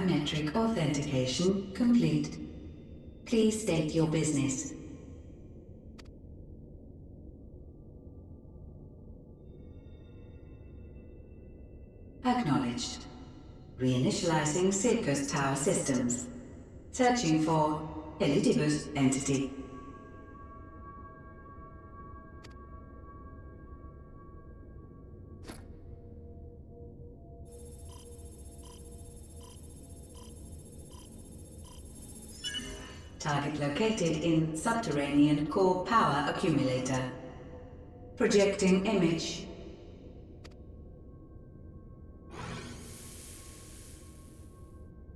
Biometric authentication complete. Please state your business. Acknowledged. Reinitializing Circus Tower systems. Searching for Elidibus entity. Target located in subterranean core power accumulator. Projecting image.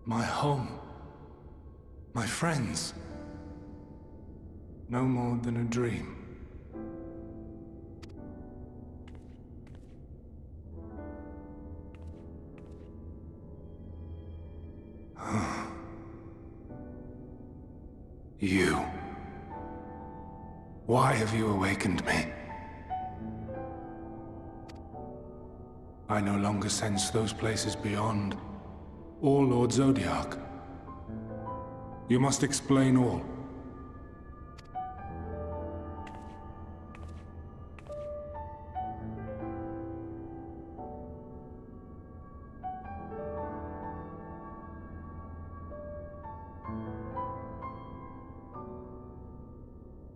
My home. My friends. No more than a dream. You. Why have you awakened me? I no longer sense those places beyond, or Lord Zodiac. You must explain all.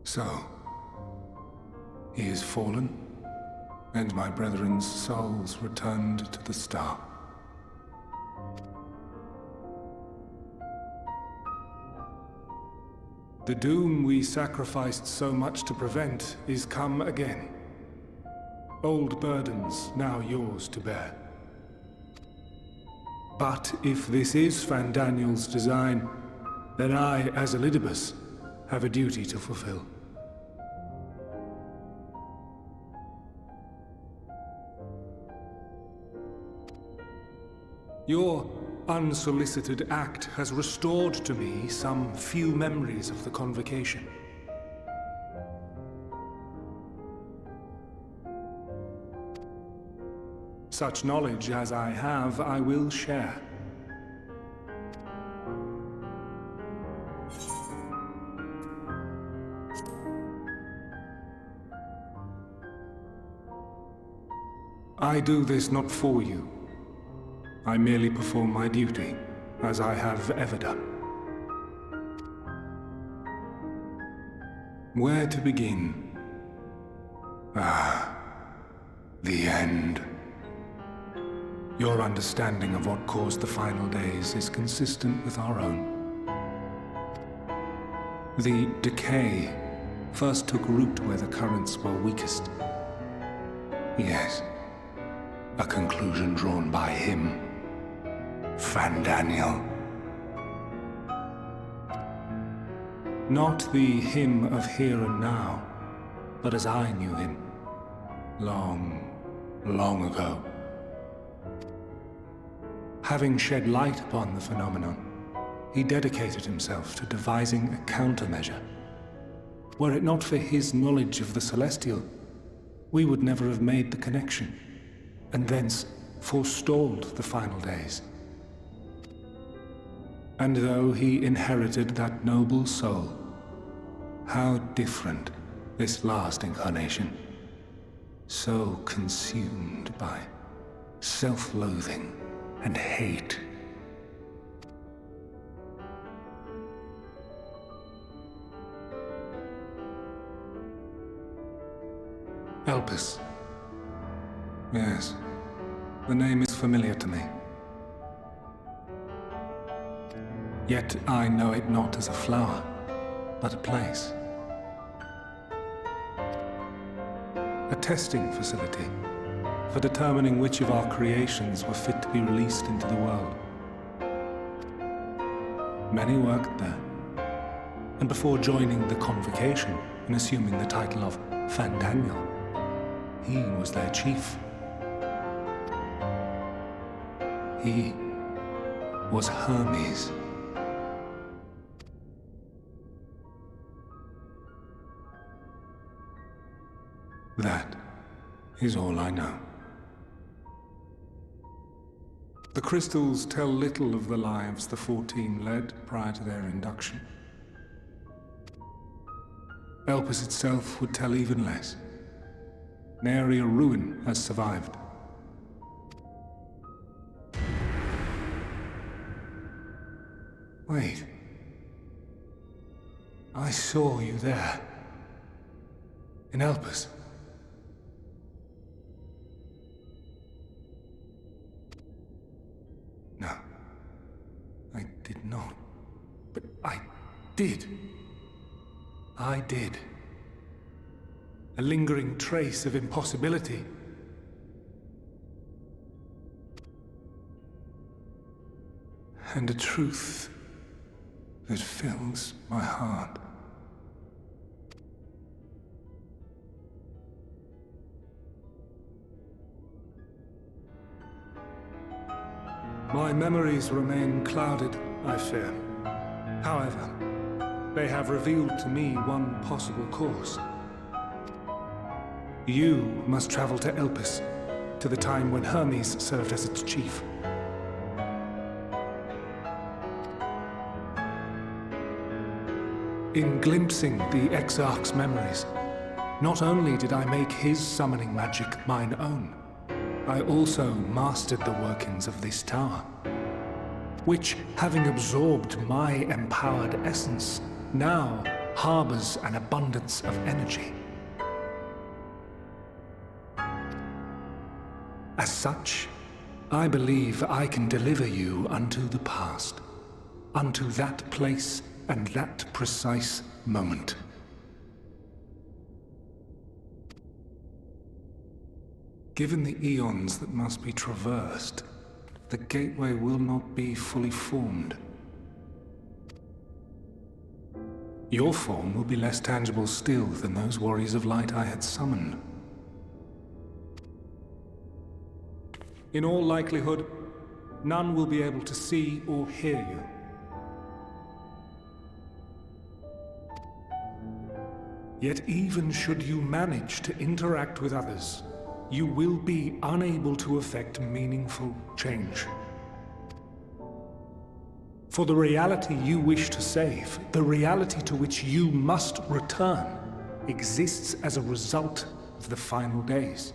So, he is fallen, and my brethren's souls returned to the star. The doom we sacrificed so much to prevent is come again. Old burdens now yours to bear. But if this is Fandaniel's design, then I, as Elidibus, have a duty to fulfill. Your unsolicited act has restored to me some few memories of the convocation. Such knowledge as I have, I will share. I do this not for you. I merely perform my duty, as I have ever done. Where to begin? The end. Your understanding of what caused the final days is consistent with our own. The decay first took root where the currents were weakest. Yes, a conclusion drawn by him. Fandaniel. Not the him of here and now, but as I knew him, long, long ago. Having shed light upon the phenomenon, he dedicated himself to devising a countermeasure. Were it not for his knowledge of the Celestial, we would never have made the connection, and thence forestalled the final days. And though he inherited that noble soul, how different this last incarnation, so consumed by self-loathing and hate. Elpis. Yes, the name is familiar to me. Yet I know it not as a flower, but a place. A testing facility for determining which of our creations were fit to be released into the world. Many worked there, and before joining the convocation and assuming the title of Fandaniel, he was their chief. He was Hermes. That is all I know. The crystals tell little of the lives the 14 led prior to their induction. Elpis itself would tell even less. Nary a ruin has survived. Wait. I saw you there. In Elpis. No. I did not. But I did. I did. A lingering trace of impossibility. And a truth that fills my heart. My memories remain clouded, I fear. However, they have revealed to me one possible course. You must travel to Elpis, to the time when Hermes served as its chief. In glimpsing the Exarch's memories, not only did I make his summoning magic mine own, I also mastered the workings of this tower, which, having absorbed my empowered essence, now harbors an abundance of energy. As such, I believe I can deliver you unto the past, unto that place and that precise moment. Given the eons that must be traversed, the gateway will not be fully formed. Your form will be less tangible still than those warriors of light I had summoned. In all likelihood, none will be able to see or hear you. Yet even should you manage to interact with others, you will be unable to effect meaningful change. For the reality you wish to save, the reality to which you must return, exists as a result of the final days.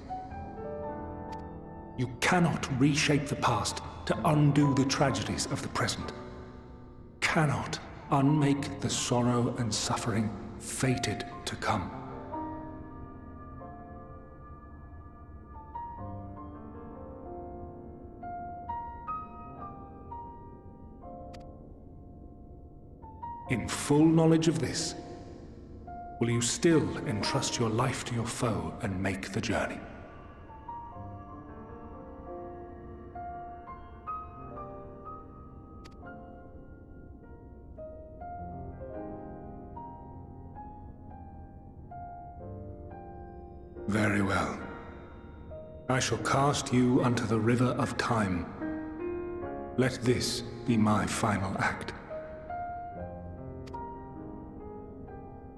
You cannot reshape the past to undo the tragedies of the present. Cannot unmake the sorrow and suffering fated to come. In full knowledge of this, will you still entrust your life to your foe and make the journey? Very well. I shall cast you unto the river of time. Let this be my final act.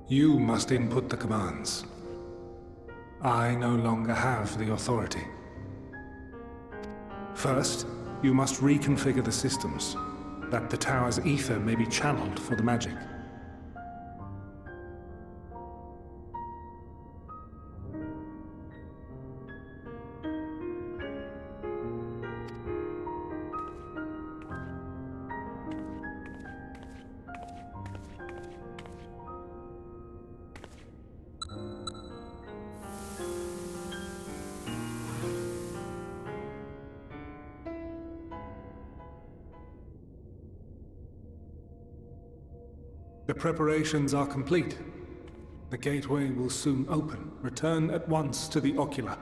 You must input the commands. I no longer have the authority. First, you must reconfigure the systems, that the tower's ether may be channeled for the magic. The preparations are complete. The gateway will soon open. Return at once to the ocular.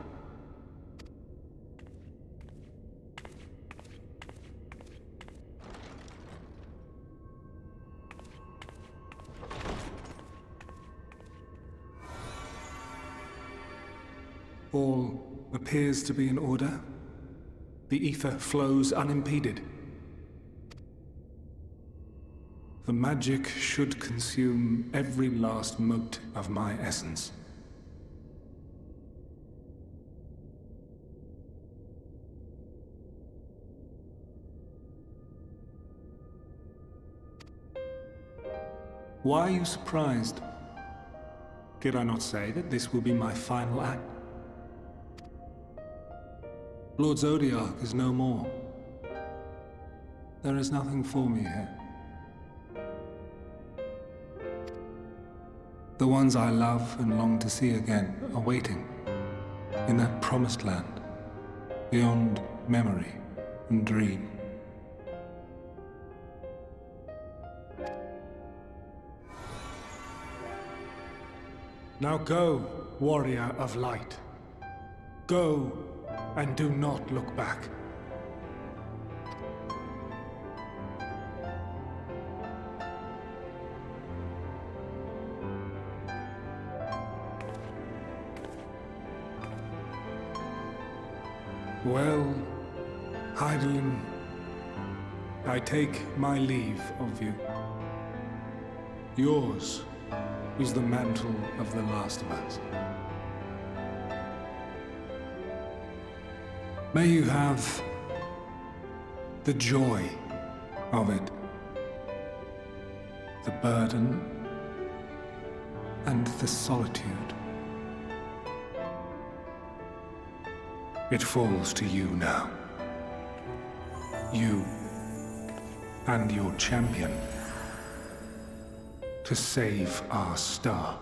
All appears to be in order. The ether flows unimpeded. The magic should consume every last mote of my essence. Why are you surprised? Did I not say that this will be my final act? Lord Zodiac is no more. There is nothing for me here. The ones I love and long to see again are waiting in that promised land, beyond memory and dream. Now go, warrior of light. Go, and do not look back. Well, Heidelin, I take my leave of you. Yours is the mantle of the last of us. May you have the joy of it, the burden, and the solitude. It falls to you now. You and your champion to save our star.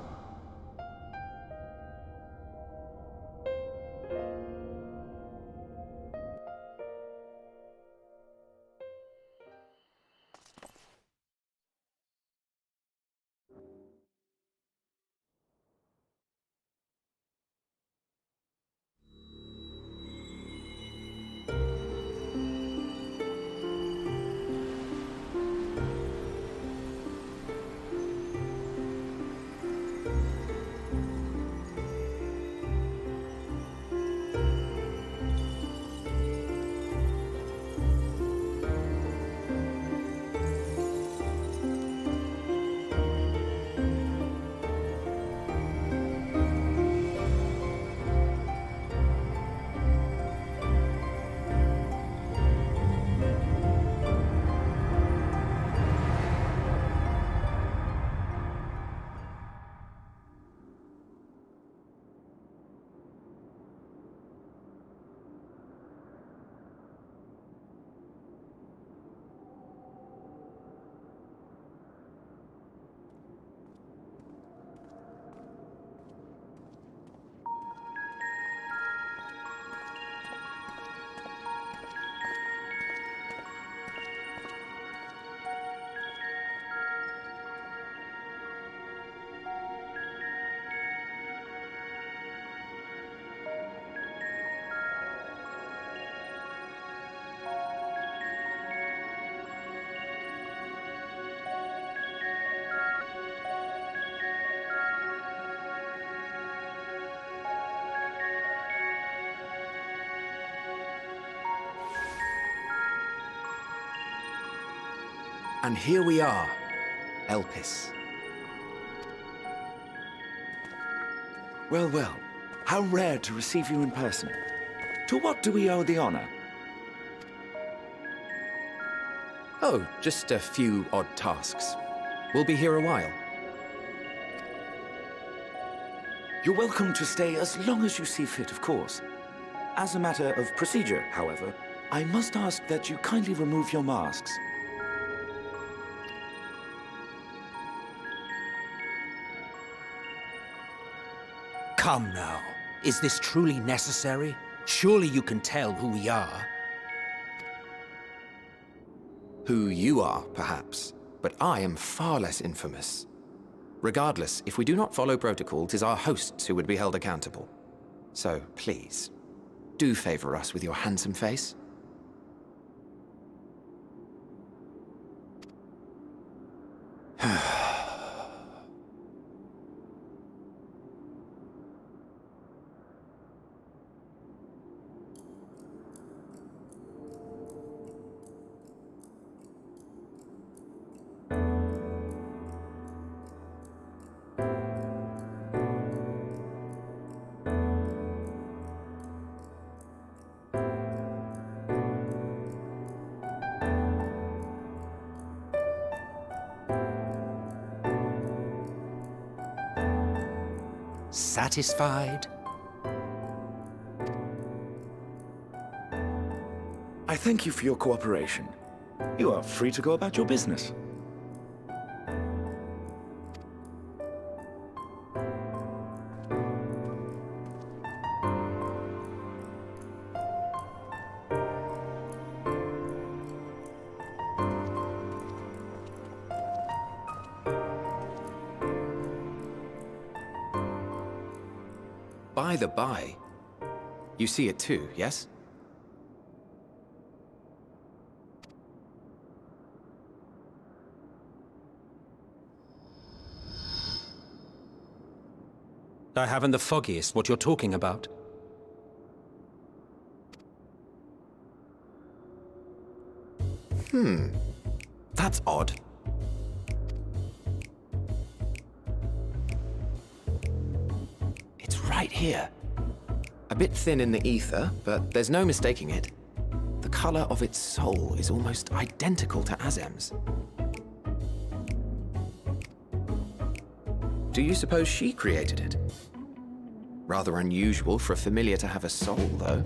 And here we are, Elpis. Well, well, how rare to receive you in person. To what do we owe the honor? Oh, just a few odd tasks. We'll be here a while. You're welcome to stay as long as you see fit, of course. As a matter of procedure, however, I must ask that you kindly remove your masks. Come now. Is this truly necessary? Surely you can tell who we are. Who you are, perhaps, but I am far less infamous. Regardless, if we do not follow protocol, 'tis our hosts who would be held accountable. So, please, do favor us with your handsome face. Satisfied? I thank you for your cooperation. You are free to go about your business. By the by, you see it too, yes? I haven't the foggiest what you're talking about. That's odd. It's right here. A bit thin in the ether, but there's no mistaking it. The color of its soul is almost identical to Azem's. Do you suppose she created it? Rather unusual for a familiar to have a soul, though.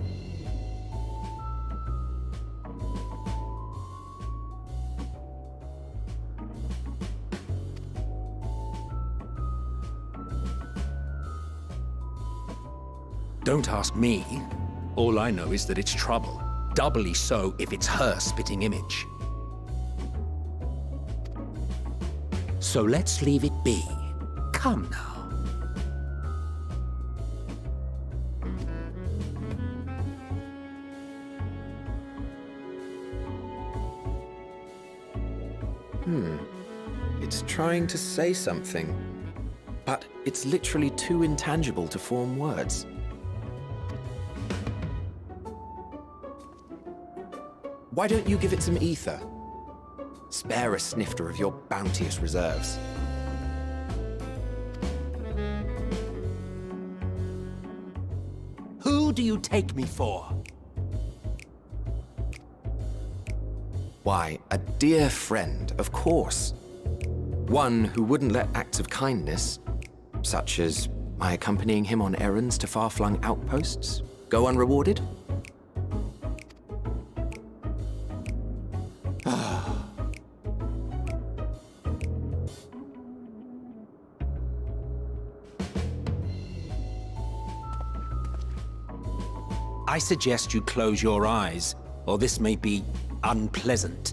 Don't ask me. All I know is that it's trouble. Doubly so if it's her spitting image. So let's leave it be. Come now. It's trying to say something, but it's literally too intangible to form words. Why don't you give it some ether? Spare a snifter of your bounteous reserves. Who do you take me for? Why, a dear friend, of course. One who wouldn't let acts of kindness, such as my accompanying him on errands to far-flung outposts, go unrewarded. I suggest you close your eyes, or this may be unpleasant.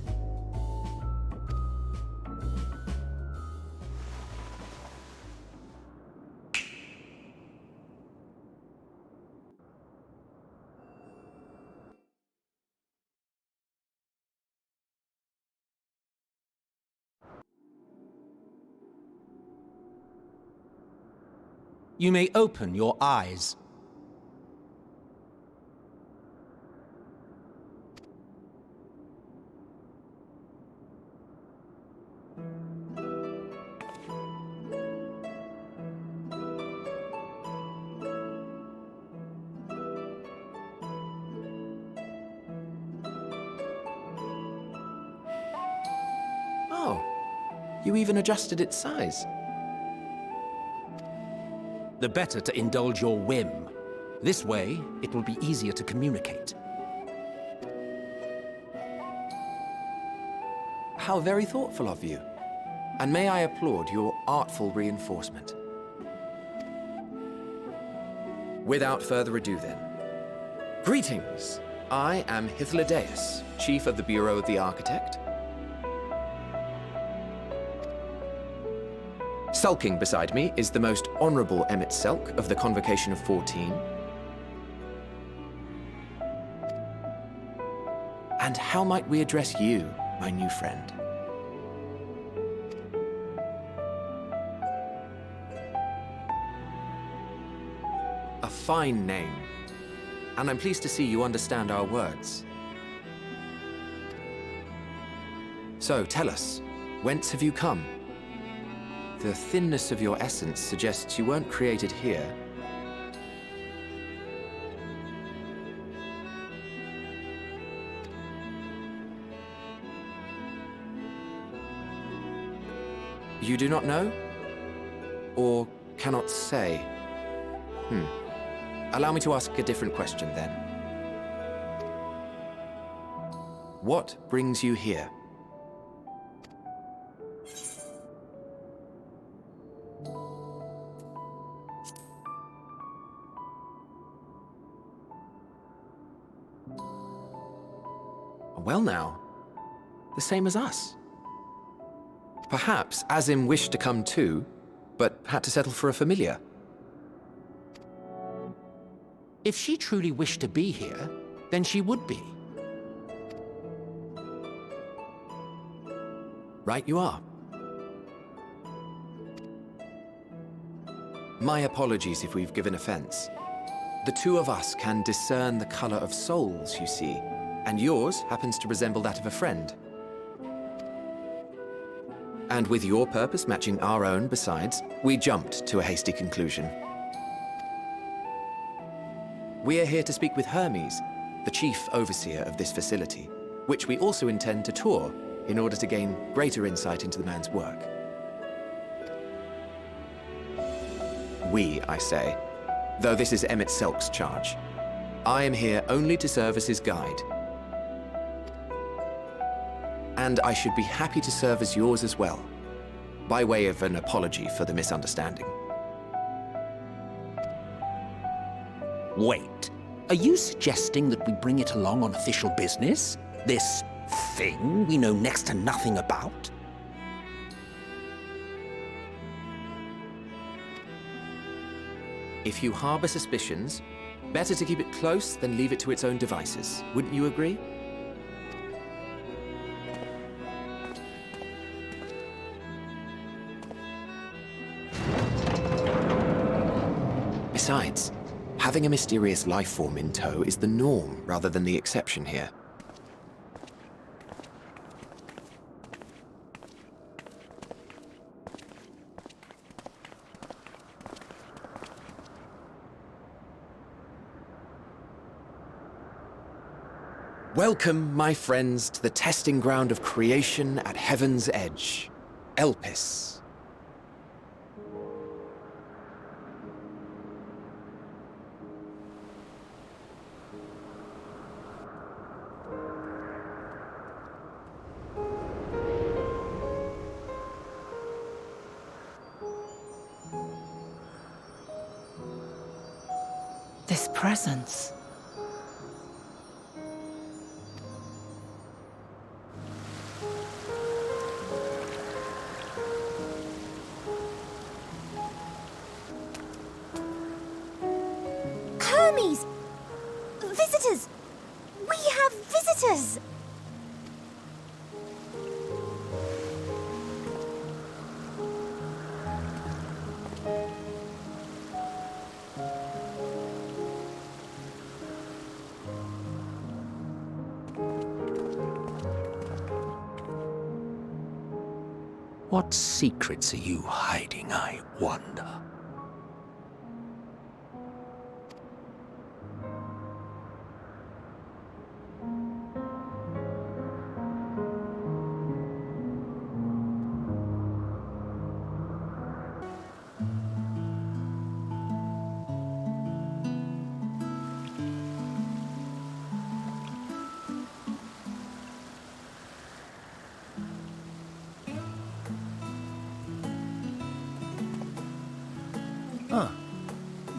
You may open your eyes. Oh, you even adjusted its size. The better to indulge your whim. This way, it will be easier to communicate. How very thoughtful of you. And may I applaud your artful reinforcement. Without further ado then. Greetings! I am Hythlodaeus, Chief of the Bureau of the Architect. Sulking beside me is the most honorable Emmett Selk of the Convocation of 14. And how might we address you, my new friend? A fine name. And I'm pleased to see you understand our words. So, tell us, whence have you come? The thinness of your essence suggests you weren't created here. You do not know? Or cannot say? Allow me to ask a different question then. What brings you here? Well now, the same as us. Perhaps Azim wished to come too, but had to settle for a familiar. If she truly wished to be here, then she would be. Right you are. My apologies if we've given offense. The two of us can discern the color of souls, you see, and yours happens to resemble that of a friend. And with your purpose matching our own besides, we jumped to a hasty conclusion. We are here to speak with Hermes, the chief overseer of this facility, which we also intend to tour in order to gain greater insight into the man's work. We, I say, though this is Emmett Selk's charge. I am here only to serve as his guide. And I should be happy to serve as yours as well, by way of an apology for the misunderstanding. Wait, are you suggesting that we bring it along on official business? This thing we know next to nothing about? If you harbor suspicions, better to keep it close than leave it to its own devices. Wouldn't you agree? Besides, having a mysterious life form in tow is the norm rather than the exception here. Welcome, my friends, to the testing ground of creation at Heaven's Edge, Elpis. This presence. Hermes! Visitors! We have visitors! What secrets are you hiding, I wonder?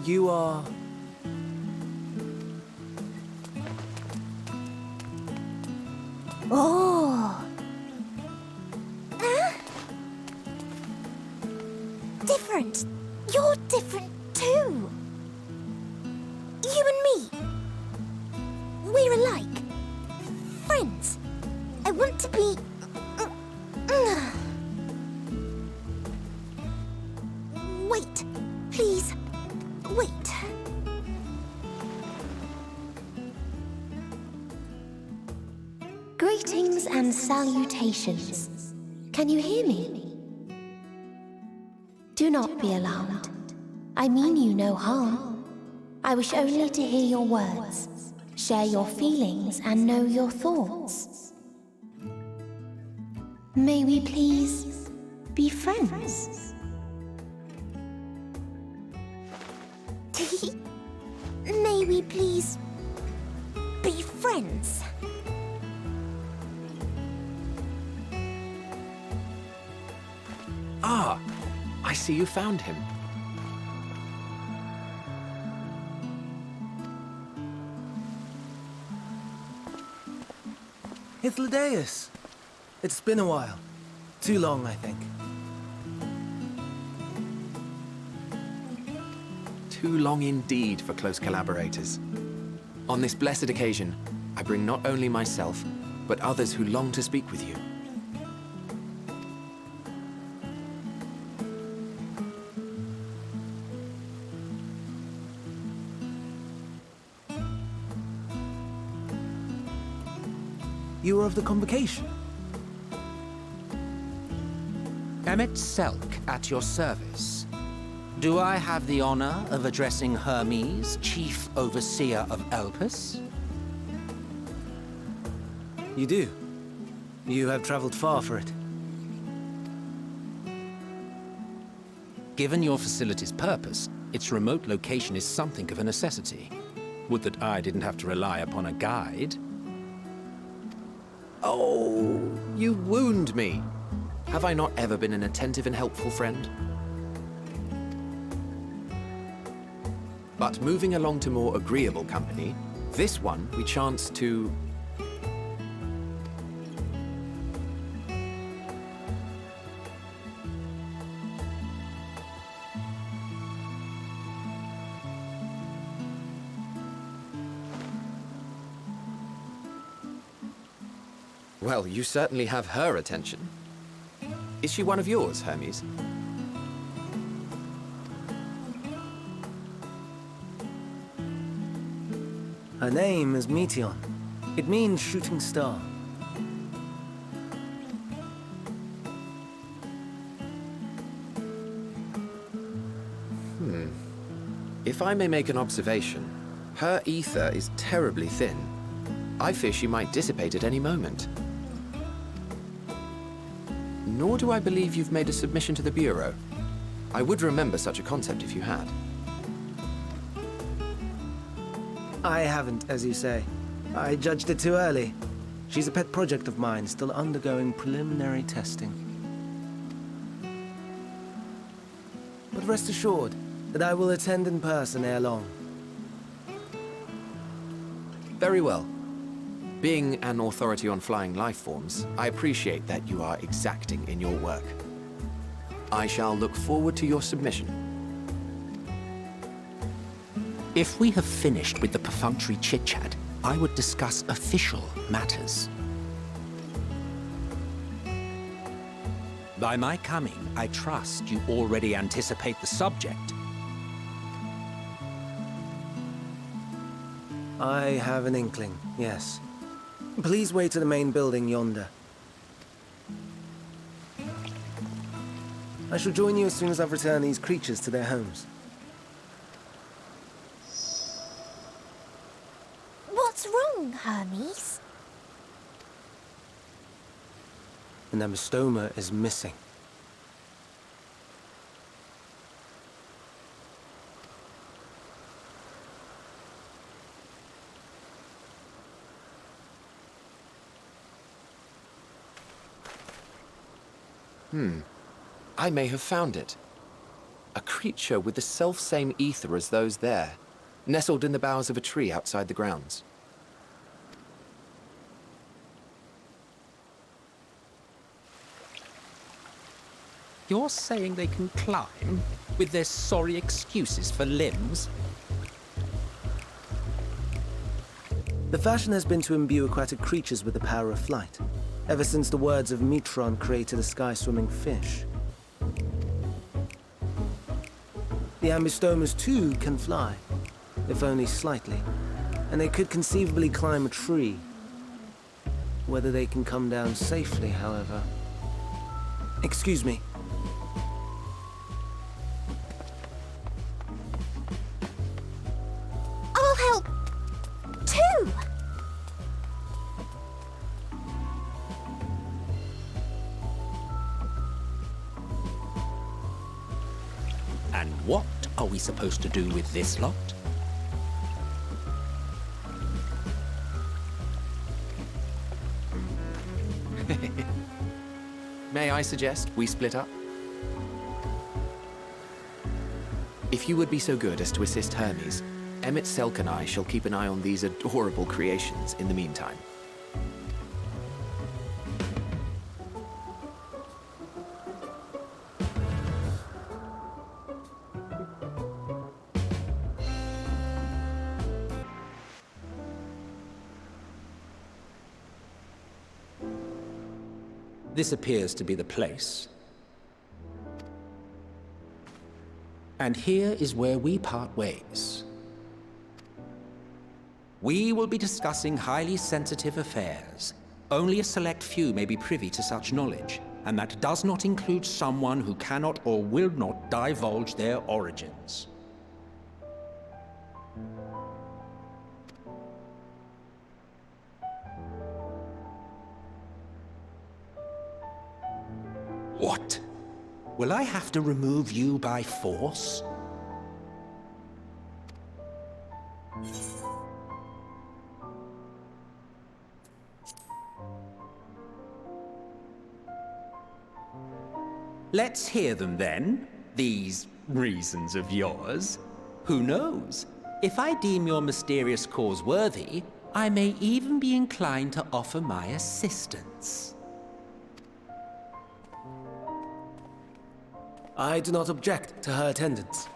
You are... Oh! Different. You're different too. You and me. We're alike. Friends. I want to be... Wait. Please. Wait. Greetings and salutations. Can you hear me? Do not be alarmed. I mean you no harm. I wish only to hear your words, share your feelings, and know your thoughts. May we please be friends? May we please be friends? Ah, I see you found him. Hythlodaeus! It's been a while. Too long, I think. Too long indeed for close collaborators. On this blessed occasion, I bring not only myself, but others who long to speak with you. You are of the convocation? Emmet Selk at your service. Do I have the honor of addressing Hermes, Chief Overseer of Elpis? You do. You have traveled far for it. Given your facility's purpose, its remote location is something of a necessity. Would that I didn't have to rely upon a guide. Oh, you wound me. Have I not ever been an attentive and helpful friend? But moving along to more agreeable company, this one we chance to... Well, you certainly have her attention. Is she one of yours, Hermes? Her name is Meteon. It means shooting star. If I may make an observation, her ether is terribly thin. I fear she might dissipate at any moment. Nor do I believe you've made a submission to the Bureau. I would remember such a concept if you had. I haven't, as you say. I judged it too early. She's a pet project of mine, still undergoing preliminary testing. But rest assured that I will attend in person ere long. Very well. Being an authority on flying life forms, I appreciate that you are exacting in your work. I shall look forward to your submission. If we have finished with the perfunctory chit-chat, I would discuss official matters. By my coming, I trust you already anticipate the subject. I have an inkling, yes. Please wait to the main building yonder. I shall join you as soon as I've returned these creatures to their homes. What's wrong, Hermes? An amystoma is missing. I may have found it. A creature with the self-same ether as those there, nestled in the boughs of a tree outside the grounds. You're saying they can climb, with their sorry excuses for limbs? The fashion has been to imbue aquatic creatures with the power of flight, ever since the words of Metron created a sky-swimming fish. The ambystomas too can fly, if only slightly, and they could conceivably climb a tree. Whether they can come down safely, however... Excuse me. I'll help, too! And what are we supposed to do with this lot? May I suggest we split up? If you would be so good as to assist Hermes, Emmett Selk and I shall keep an eye on these adorable creations in the meantime. This appears to be the place. And here is where we part ways. We will be discussing highly sensitive affairs. Only a select few may be privy to such knowledge, and that does not include someone who cannot or will not divulge their origins. What? Will I have to remove you by force? Let's hear them then, these reasons of yours. Who knows? If I deem your mysterious cause worthy, I may even be inclined to offer my assistance. I do not object to her attendance.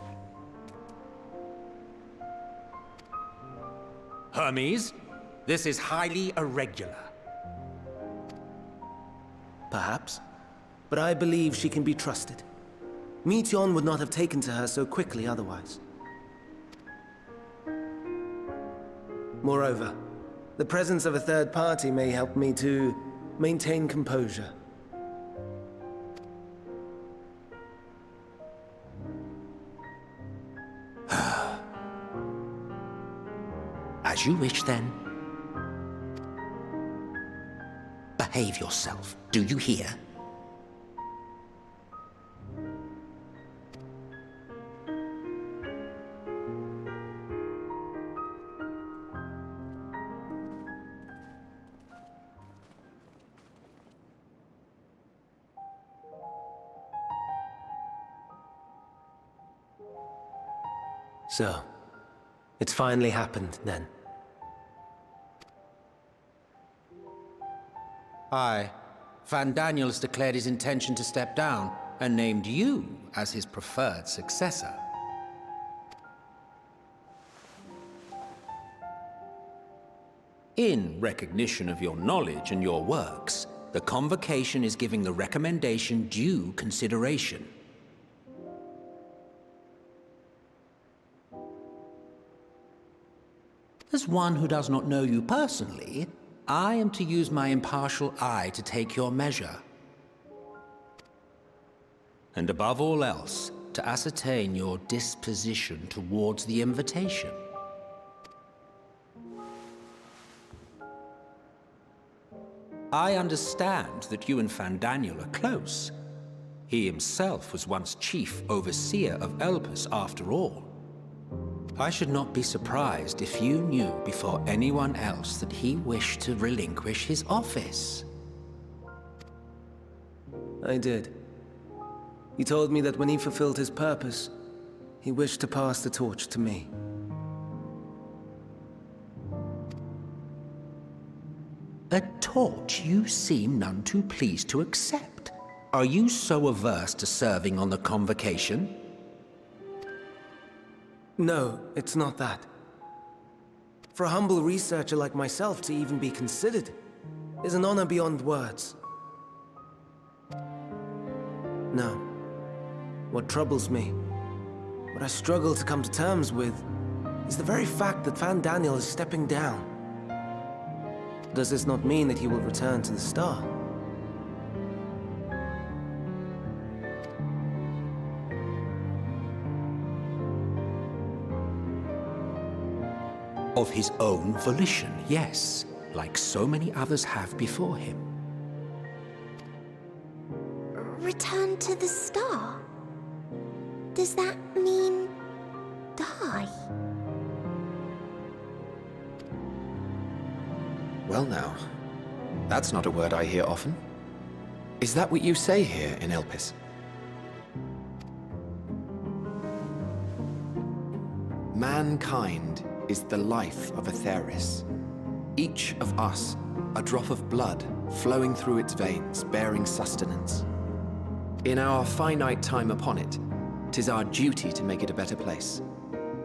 Hermes, this is highly irregular. Perhaps. But I believe she can be trusted. Meteion would not have taken to her so quickly otherwise. Moreover, the presence of a third party may help me to maintain composure. As you wish, then. Behave yourself, do you hear? So, it's finally happened, then. Aye. Van Daniels declared his intention to step down, and named you as his preferred successor. In recognition of your knowledge and your works, the Convocation is giving the recommendation due consideration. As one who does not know you personally, I am to use my impartial eye to take your measure. And above all else, to ascertain your disposition towards the invitation. I understand that you and Van Daniel are close. He himself was once chief overseer of Elpis after all. I should not be surprised if you knew before anyone else that he wished to relinquish his office. I did. He told me that when he fulfilled his purpose, he wished to pass the torch to me. A torch you seem none too pleased to accept. Are you so averse to serving on the Convocation? No, it's not that. For a humble researcher like myself to even be considered is an honor beyond words. No. What troubles me, what I struggle to come to terms with, is the very fact that Van Daniel is stepping down. Does this not mean that he will return to the Star? Of his own volition, yes, like so many others have before him. Return to the Star? Does that mean... die? Well now, that's not a word I hear often. Is that what you say here in Elpis? Mankind is the life of Aetheris. Each of us, a drop of blood flowing through its veins, bearing sustenance. In our finite time upon it, 'tis our duty to make it a better place,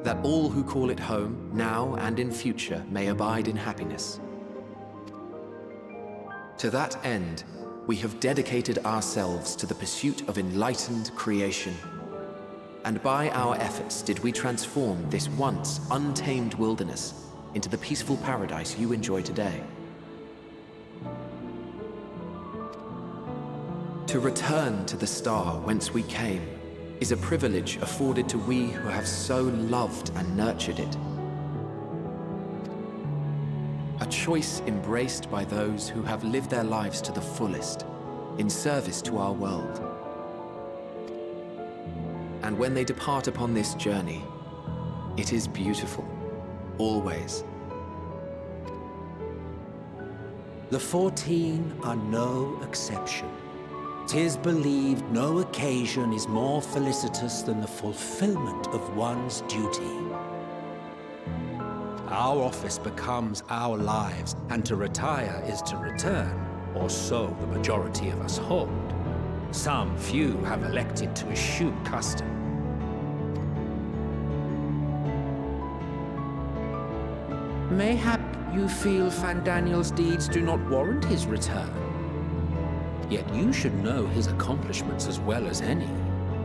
that all who call it home, now and in future, may abide in happiness. To that end, we have dedicated ourselves to the pursuit of enlightened creation. And by our efforts did we transform this once untamed wilderness into the peaceful paradise you enjoy today. To return to the star whence we came is a privilege afforded to we who have so loved and nurtured it. A choice embraced by those who have lived their lives to the fullest, in service to our world. And when they depart upon this journey, it is beautiful, always. The 14 are no exception. 'Tis believed no occasion is more felicitous than the fulfillment of one's duty. Our office becomes our lives, and to retire is to return, or so the majority of us hold. Some few have elected to eschew custom. Mayhap you feel Fandaniel's deeds do not warrant his return. Yet you should know his accomplishments as well as any.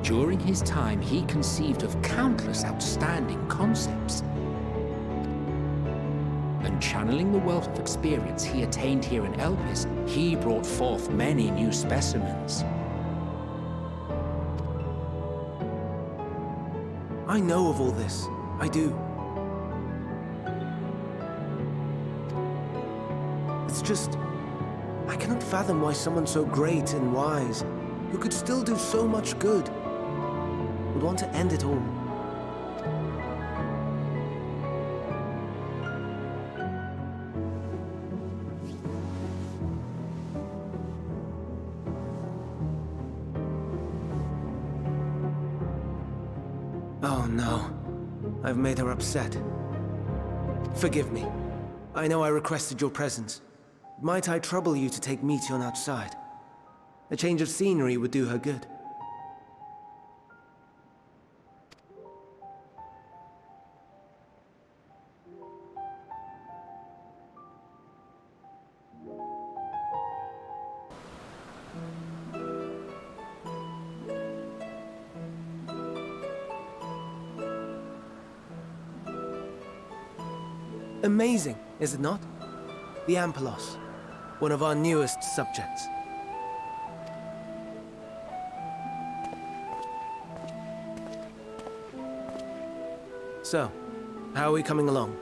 During his time, he conceived of countless outstanding concepts. And channeling the wealth of experience he attained here in Elpis, he brought forth many new specimens. I know of all this. I do. It's just... I cannot fathom why someone so great and wise, who could still do so much good, would want to end it all. Oh no. I've made her upset. Forgive me. I know I requested your presence. Might I trouble you to take Meteon outside? A change of scenery would do her good. Amazing, is it not? The Ampelos, one of our newest subjects. So, how are we coming along?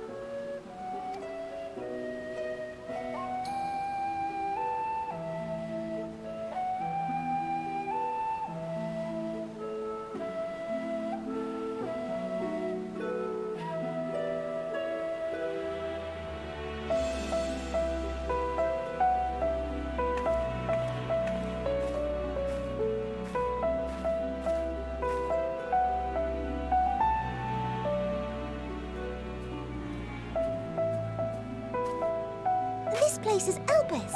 This place is Elpis.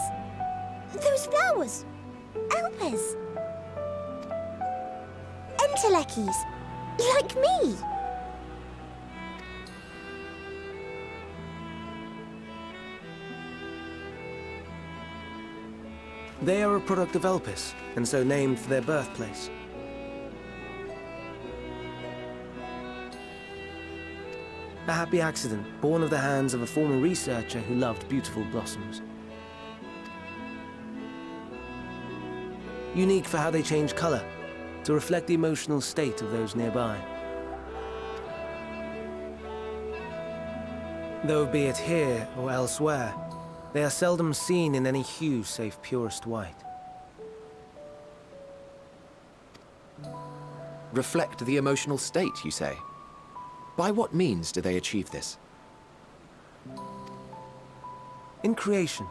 Those flowers. Elpis. Entelekis. Like me. They are a product of Elpis, and so named for their birthplace. A happy accident, born of the hands of a former researcher who loved beautiful blossoms. Unique for how they change color, to reflect the emotional state of those nearby. Though be it here or elsewhere, they are seldom seen in any hue save purest white. reflect the emotional state, you say? By what means do they achieve this? In creation,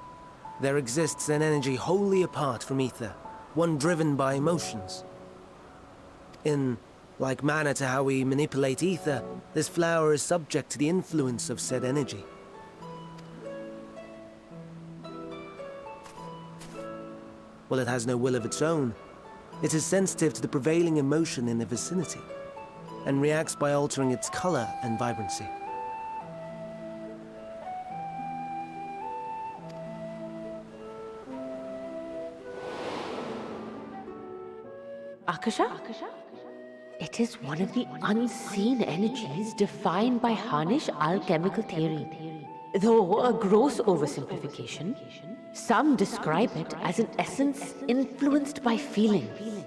there exists an energy wholly apart from ether, one driven by emotions. In like manner to how we manipulate ether, this flower is subject to the influence of said energy. While it has no will of its own, it is sensitive to the prevailing emotion in the vicinity, and reacts by altering its color and vibrancy. Akasha? It is one of the unseen energies defined by Harnish alchemical theory. Though a gross oversimplification, some describe it as an essence influenced by feelings.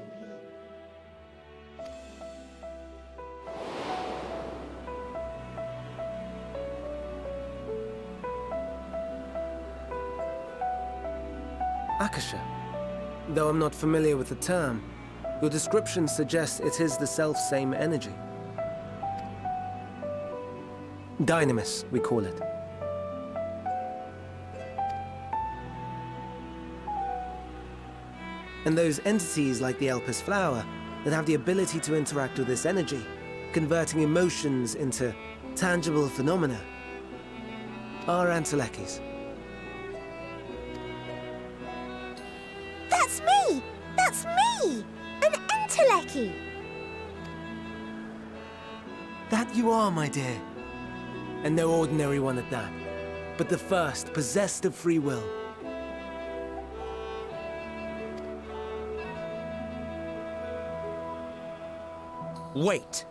Akasha. Though I'm not familiar with the term, your description suggests it is the self-same energy. Dynamis, we call it. And those entities like the Elpis flower that have the ability to interact with this energy, converting emotions into tangible phenomena, are Antelekis. That's me! That's me! An Enteleki! That you are, my dear. And no ordinary one at that, but the first possessed of free will. Wait!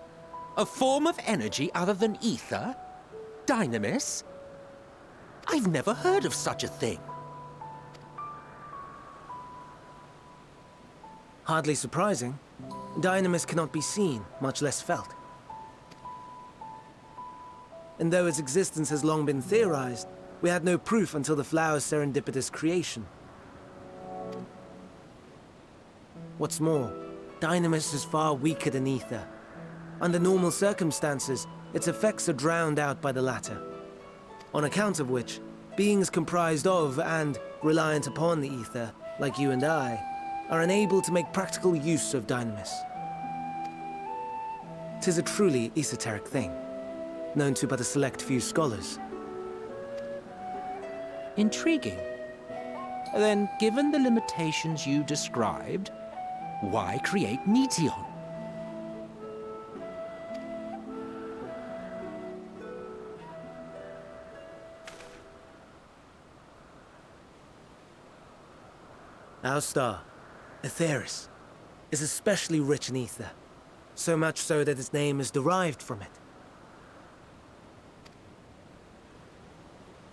A form of energy other than ether? Dynamis? I've never heard of such a thing. Hardly surprising. Dynamis cannot be seen, much less felt. And though its existence has long been theorized, we had no proof until the flower's serendipitous creation. What's more, Dynamis is far weaker than ether. Under normal circumstances, its effects are drowned out by the latter. On account of which, beings comprised of and reliant upon the ether, like you and I, are unable to make practical use of Dynamis. 'Tis a truly esoteric thing, known to but a select few scholars. Intriguing. Then, given the limitations you described, why create Meteon? Our star, Aetheris, is especially rich in ether, so much so that its name is derived from it.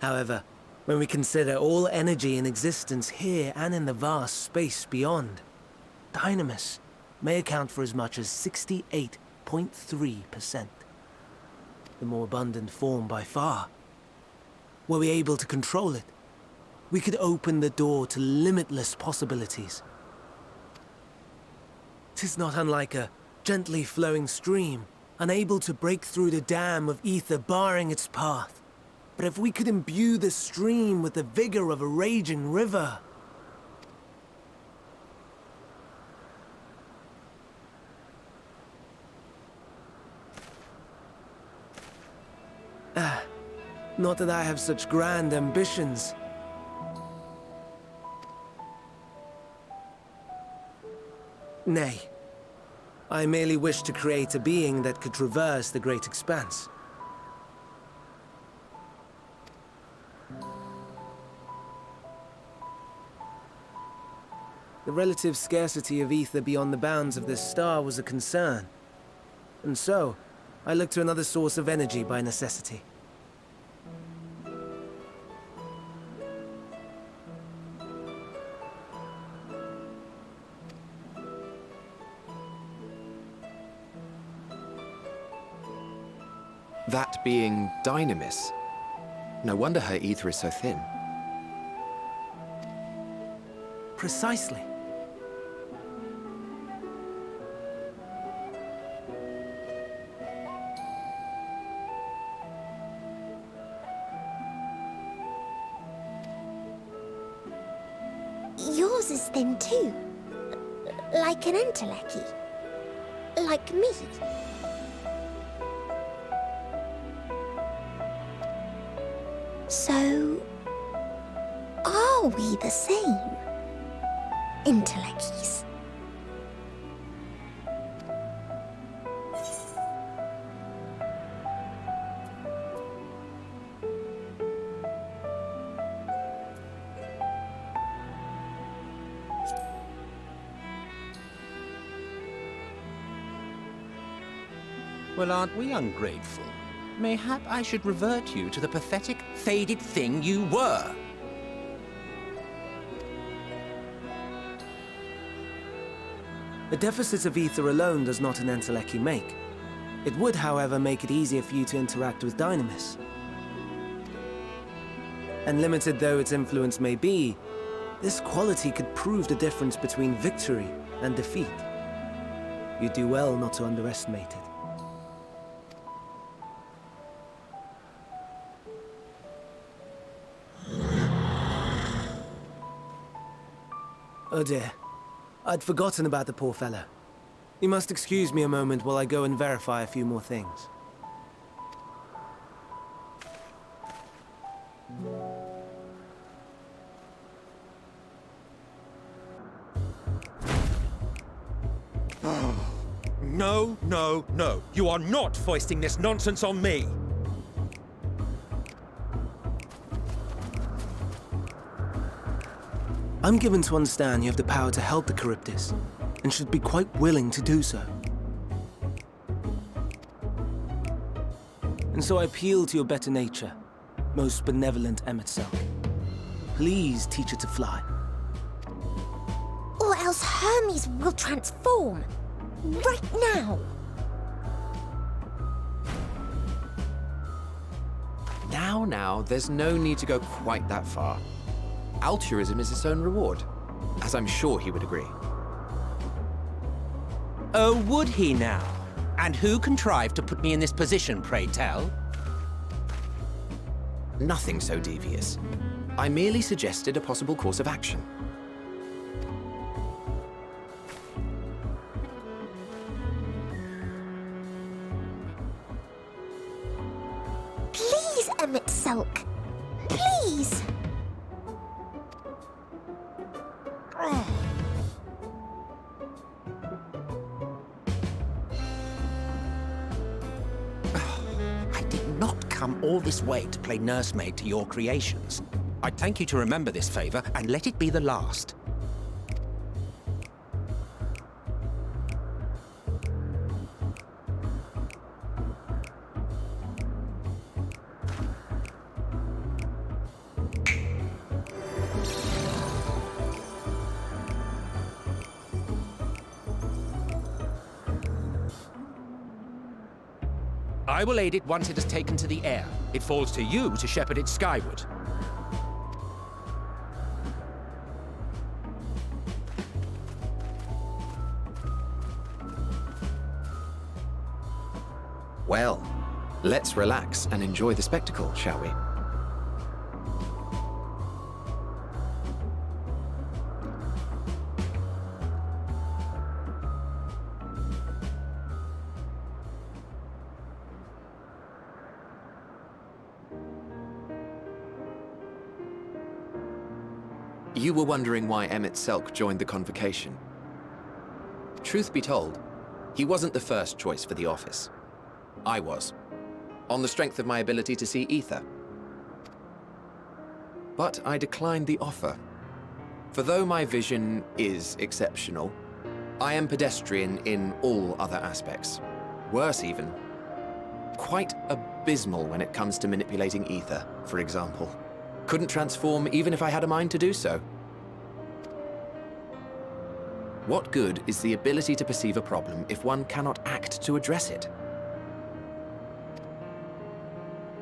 However, when we consider all energy in existence here and in the vast space beyond, Dynamis may account for as much as 68.3%. The more abundant form by far. Were we able to control it, we could open the door to limitless possibilities. 'Tis not unlike a gently flowing stream, unable to break through the dam of ether barring its path. But if we could imbue the stream with the vigor of a raging river... Not that I have such grand ambitions. Nay, I merely wish to create a being that could traverse the great expanse. The relative scarcity of ether beyond the bounds of this star was a concern. And so, I looked to another source of energy by necessity. That being Dynamis. No wonder her ether is so thin. Precisely. yours is thin too. Like an entelechy. Like me. So, are we the same? Entelecchies. Well, aren't we ungrateful? Mayhap I should revert you to the pathetic, faded thing you were. The deficit of ether alone does not an entelechy make. It would, however, make it easier for you to interact with Dynamis. And limited though its influence may be, this quality could prove the difference between victory and defeat. You do well not to underestimate it. Oh dear. I'd forgotten about the poor fellow. You must excuse me a moment while I go and verify a few more things. No, no, no. You are not foisting this nonsense on me. I'm given to understand you have the power to help the Charybdis, and should be quite willing to do so. And so I appeal to your better nature, most benevolent MSQ. Please teach it to fly. Or else Hermes will transform. Right now. Now, there's no need to go quite that far. Altruism is its own reward, as I'm sure he would agree. Oh, would he now? And who contrived to put me in this position, pray tell? Nothing so devious. I merely suggested a possible course of action. Please, MSQ. Please. I did not come all this way to play nursemaid to your creations. I'd thank you to remember this favor and let it be the last. I will aid it once it has taken to the air. It falls to you to shepherd it skyward. Well, let's relax and enjoy the spectacle, shall we? You were wondering why MSQ joined the convocation. Truth be told, he wasn't the first choice for the office. I was, on the strength of my ability to see Aether. But I declined the offer. For though my vision is exceptional, I am pedestrian in all other aspects. Worse even, quite abysmal when it comes to manipulating Aether, for example. Couldn't transform even if I had a mind to do so. What good is the ability to perceive a problem if one cannot act to address it?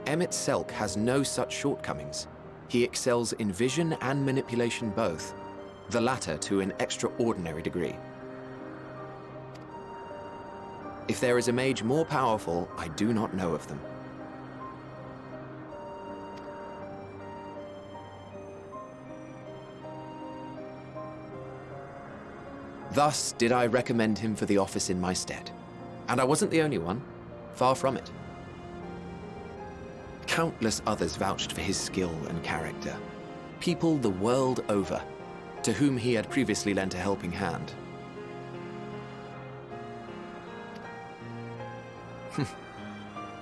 MSQ has no such shortcomings. He excels in vision and manipulation both, the latter to an extraordinary degree. If there is a mage more powerful, I do not know of them. Thus did I recommend him for the office in my stead. And I wasn't the only one. Far from it. Countless others vouched for his skill and character. People the world over, to whom he had previously lent a helping hand.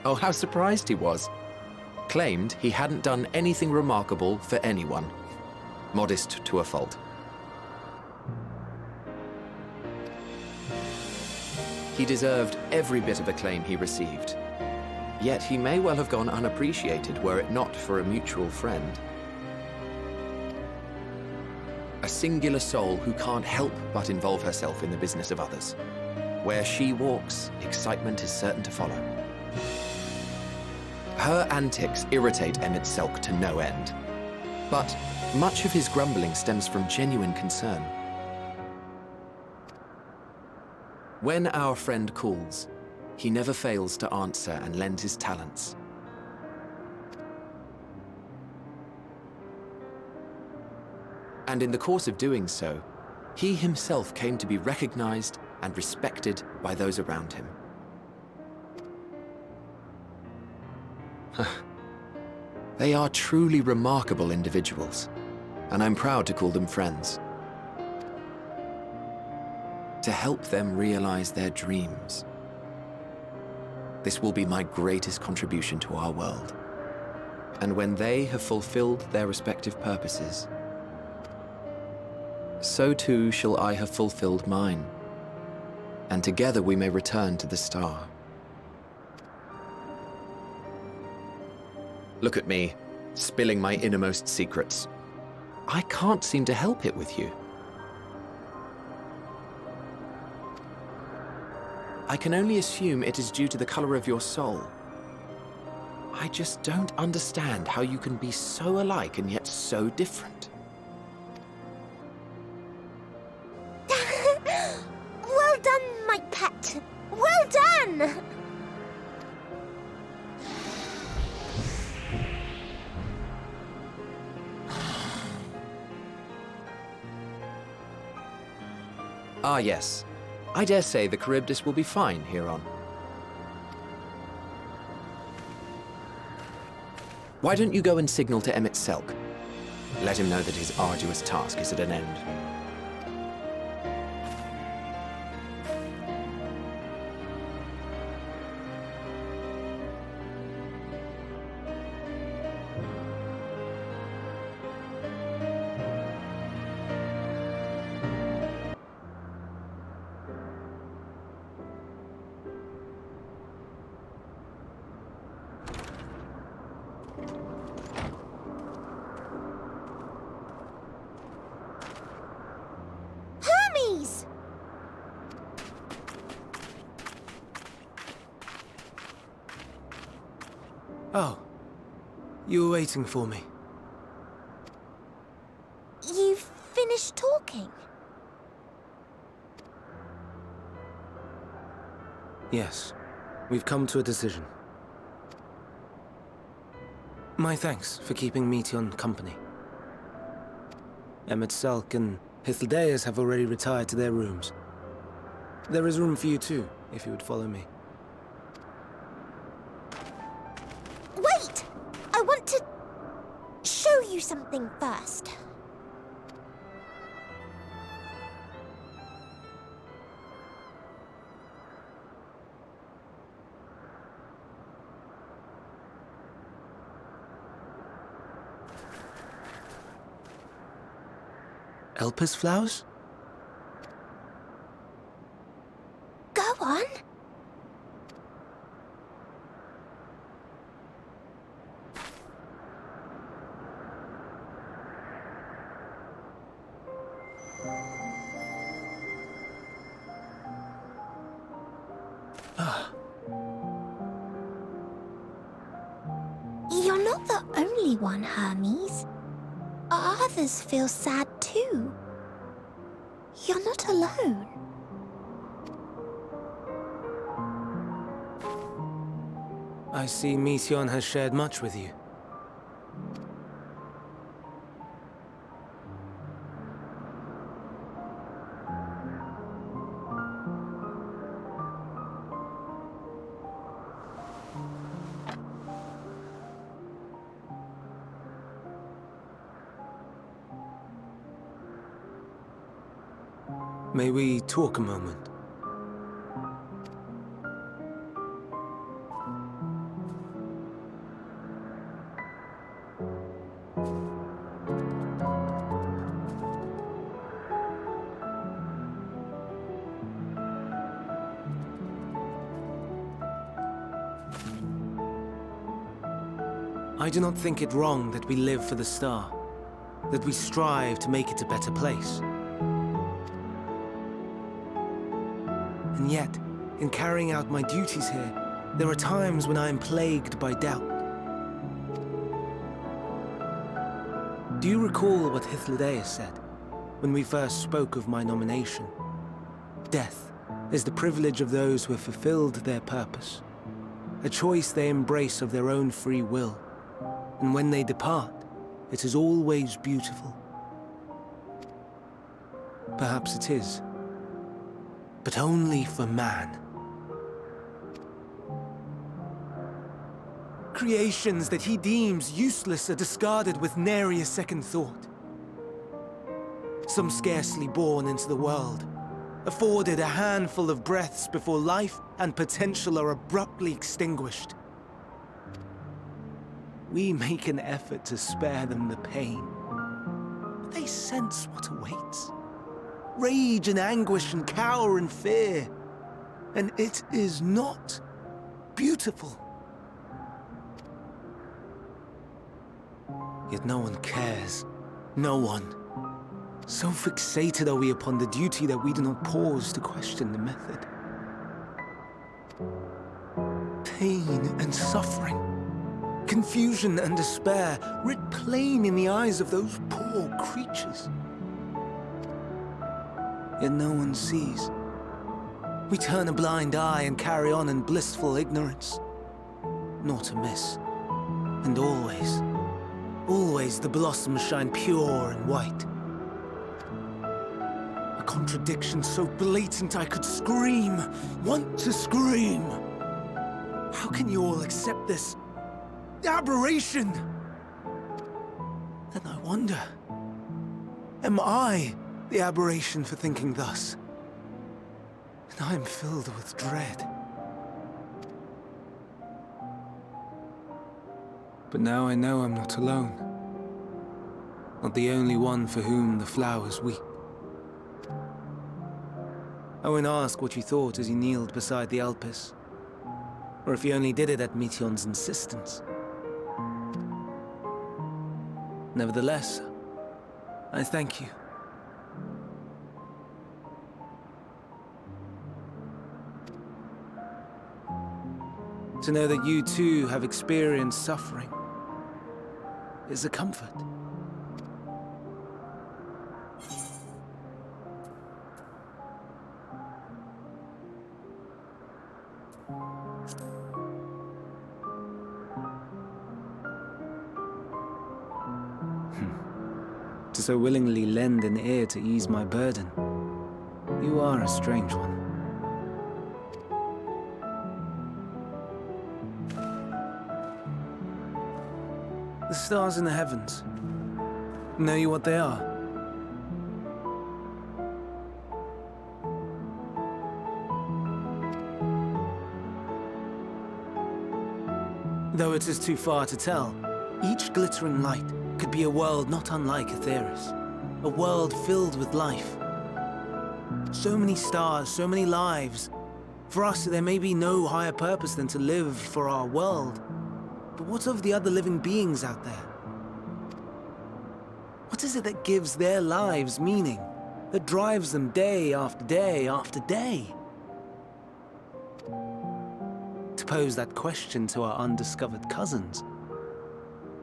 Oh, how surprised he was. Claimed he hadn't done anything remarkable for anyone. Modest to a fault. He deserved every bit of acclaim he received. Yet he may well have gone unappreciated were it not for a mutual friend. A singular soul who can't help but involve herself in the business of others. Where she walks, excitement is certain to follow. Her antics irritate MSQ to no end. But much of his grumbling stems from genuine concern. When our friend calls, he never fails to answer and lend his talents. And in the course of doing so, he himself came to be recognized and respected by those around him. They are truly remarkable individuals, and I'm proud to call them friends. To help them realize their dreams. This will be my greatest contribution to our world. And when they have fulfilled their respective purposes, so too shall I have fulfilled mine, and together we may return to the star. Look at me, spilling my innermost secrets. I can't seem to help it with you. I can only assume it is due to the color of your soul. I just don't understand how you can be so alike and yet so different. Well done, my pet. Well done! Ah, yes. I dare say the Charybdis will be fine here on. Why don't you go and signal to MSQ? Let him know that his arduous task is at an end. Oh, you were waiting for me. You've finished talking? Yes, we've come to a decision. My thanks for keeping Meteion company. MSQ and Hythlodaeus have already retired to their rooms. There is room for you too, if you would follow me. Wait! I want to show you something first. Elpis flowers? Go on. You're not the only one, Hermes. Others feel sad too. You're not alone. I see Meteion has shared much with you. May we talk a moment? I do not think it wrong that we live for the star, that we strive to make it a better place. And yet, in carrying out my duties here, there are times when I am plagued by doubt. Do you recall what Hythlodaeus said when we first spoke of my nomination? Death is the privilege of those who have fulfilled their purpose, a choice they embrace of their own free will. And when they depart, it is always beautiful. Perhaps it is, but only for man. Creations that he deems useless are discarded with nary a second thought. Some scarcely born into the world, afforded a handful of breaths before life and potential are abruptly extinguished. We make an effort to spare them the pain, but they sense what awaits. Rage and anguish and cower and fear. And it is not beautiful. Yet no one cares. No one. So fixated are we upon the duty that we do not pause to question the method. Pain and suffering, confusion and despair, writ plain in the eyes of those poor creatures. Yet no one sees. We turn a blind eye and carry on in blissful ignorance. Not amiss. And always, always the blossoms shine pure and white. A contradiction so blatant I could scream, want to scream. How can you all accept this aberration? Then I wonder, am I the aberration for thinking thus? And I am filled with dread. But now I know I'm not alone. Not the only one for whom the flowers weep. I won't ask what you thought as you kneeled beside the Alpes, or if you only did it at Meteon's insistence. Nevertheless, I thank you. To know that you too have experienced suffering is a comfort. To so willingly lend an ear to ease my burden, you are a strange one. The stars in the heavens. Know you what they are? Though it is too far to tell, each glittering light could be a world not unlike Aetheris. A world filled with life. So many stars, so many lives. For us, there may be no higher purpose than to live for our world. But what of the other living beings out there? What is it that gives their lives meaning? That drives them day after day after day? To pose that question to our undiscovered cousins,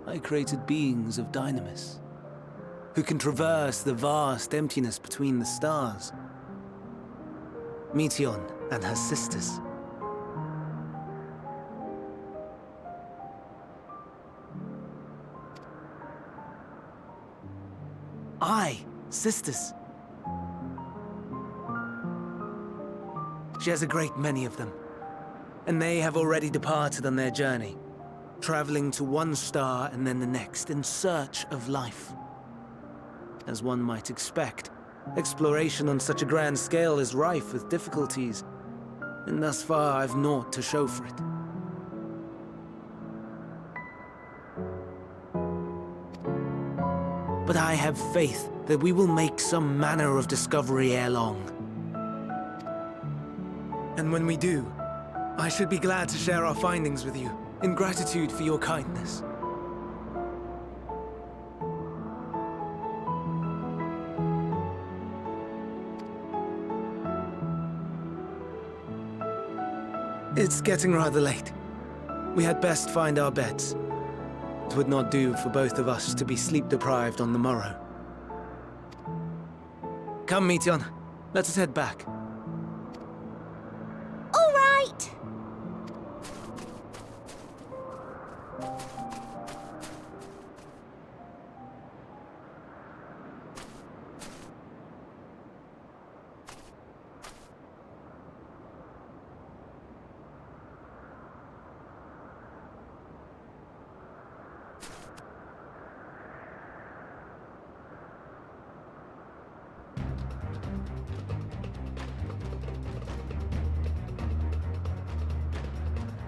I created beings of dynamis, who can traverse the vast emptiness between the stars. Meteon and her sisters. Aye, sisters. She has a great many of them, and they have already departed on their journey, traveling to one star and then the next in search of life. As one might expect, Exploration on such a grand scale is rife with difficulties, and thus far I've naught to show for it. But I have faith that we will make some manner of discovery ere long. And when we do, I should be glad to share our findings with you, in gratitude for your kindness. It's getting rather late. We had best find our beds. It would not do for both of us to be sleep-deprived on the morrow. Come, Meteion. Let us head back. All right!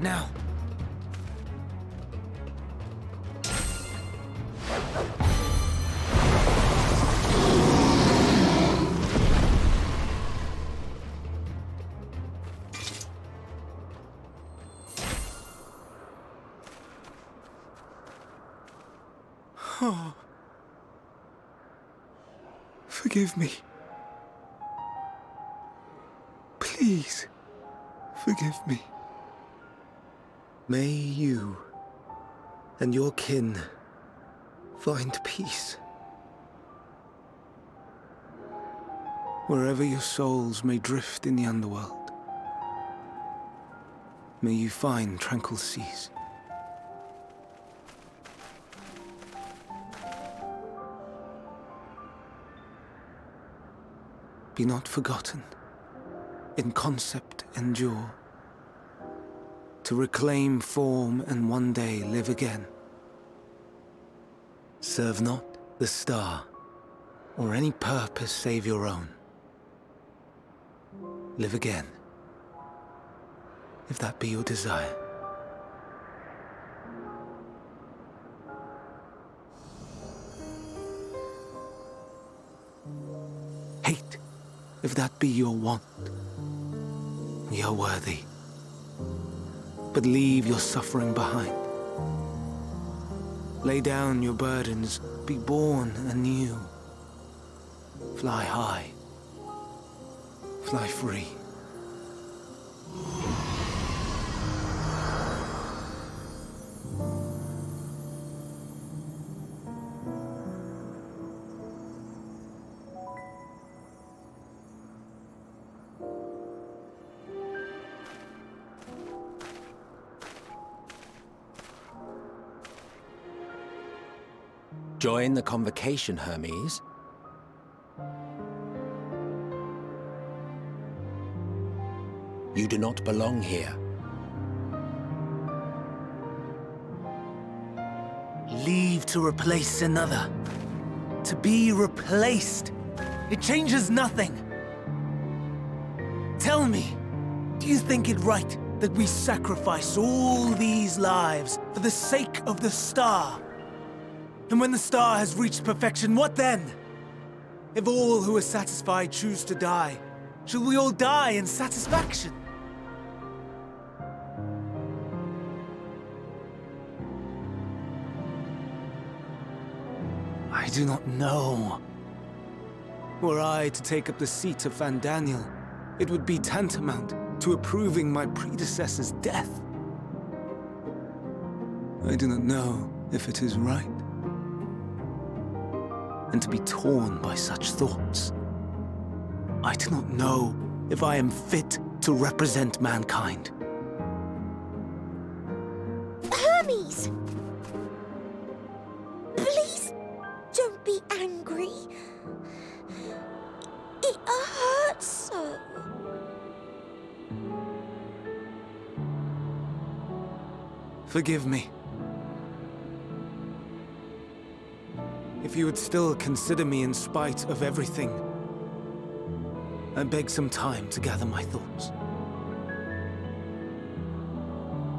Now. Oh. Forgive me. Please, forgive me. May you and your kin find peace. Wherever your souls may drift in the underworld, may you find tranquil seas. Be not forgotten, in concept endure, to reclaim form and one day live again. Serve not the star, or any purpose save your own. Live again, if that be your desire. Hate, if that be your want. Ye are worthy. But leave your suffering behind. Lay down your burdens, be born anew. Fly high, fly free. Join the convocation, Hermes. You do not belong here. Leave to replace another. To be replaced. It changes nothing. Tell me, do you think it right that we sacrifice all these lives for the sake of the star? And when the star has reached perfection, what then? If all who are satisfied choose to die, shall we all die in satisfaction? I do not know. Were I to take up the seat of Fandaniel, it would be tantamount to approving my predecessor's death. I do not know if it is right. And to be torn by such thoughts. I do not know if I am fit to represent mankind. Hermes! Please don't be angry. It hurts so. Forgive me. If you would still consider me in spite of everything, I beg some time to gather my thoughts.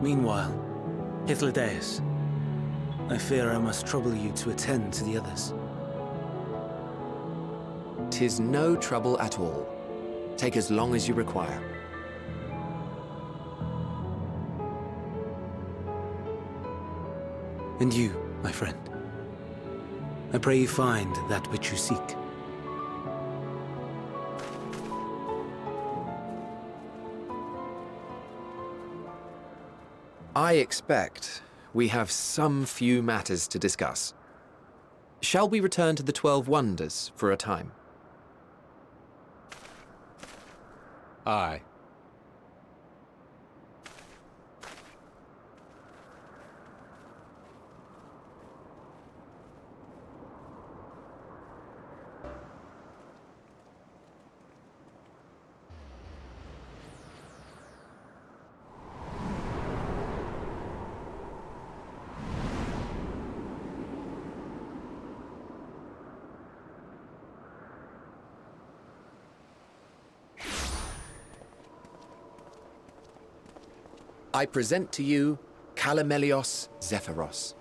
Meanwhile, Hythlodaeus, I fear I must trouble you to attend to the others. 'Tis no trouble at all. Take as long as you require. And you, my friend, I pray you find that which you seek. I expect we have some few matters to discuss. Shall we return to the 12 Wonders for a time? Aye. I present to you Calamelios Zephyros.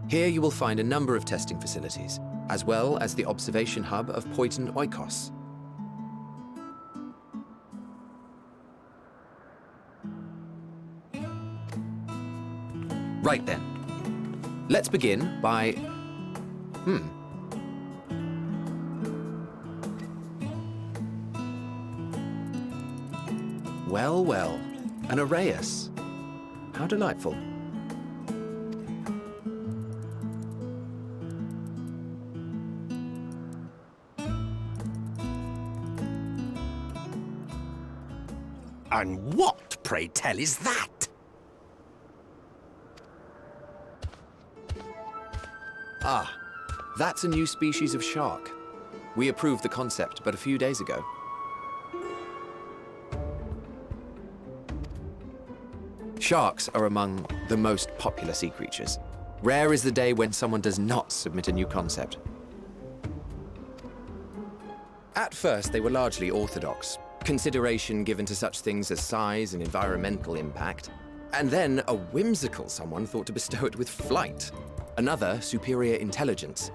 Here you will find a number of testing facilities, as well as the observation hub of Poiton Oikos. Right then. Let's begin by... Well, well, an Arrhaeus. How delightful. And what, pray tell, is that? Ah, that's a new species of shark. We approved the concept but a few days ago. Sharks are among the most popular sea creatures. Rare is the day when someone does not submit a new concept. At first, they were largely orthodox, consideration given to such things as size and environmental impact. And then a whimsical someone thought to bestow it with flight, another superior intelligence.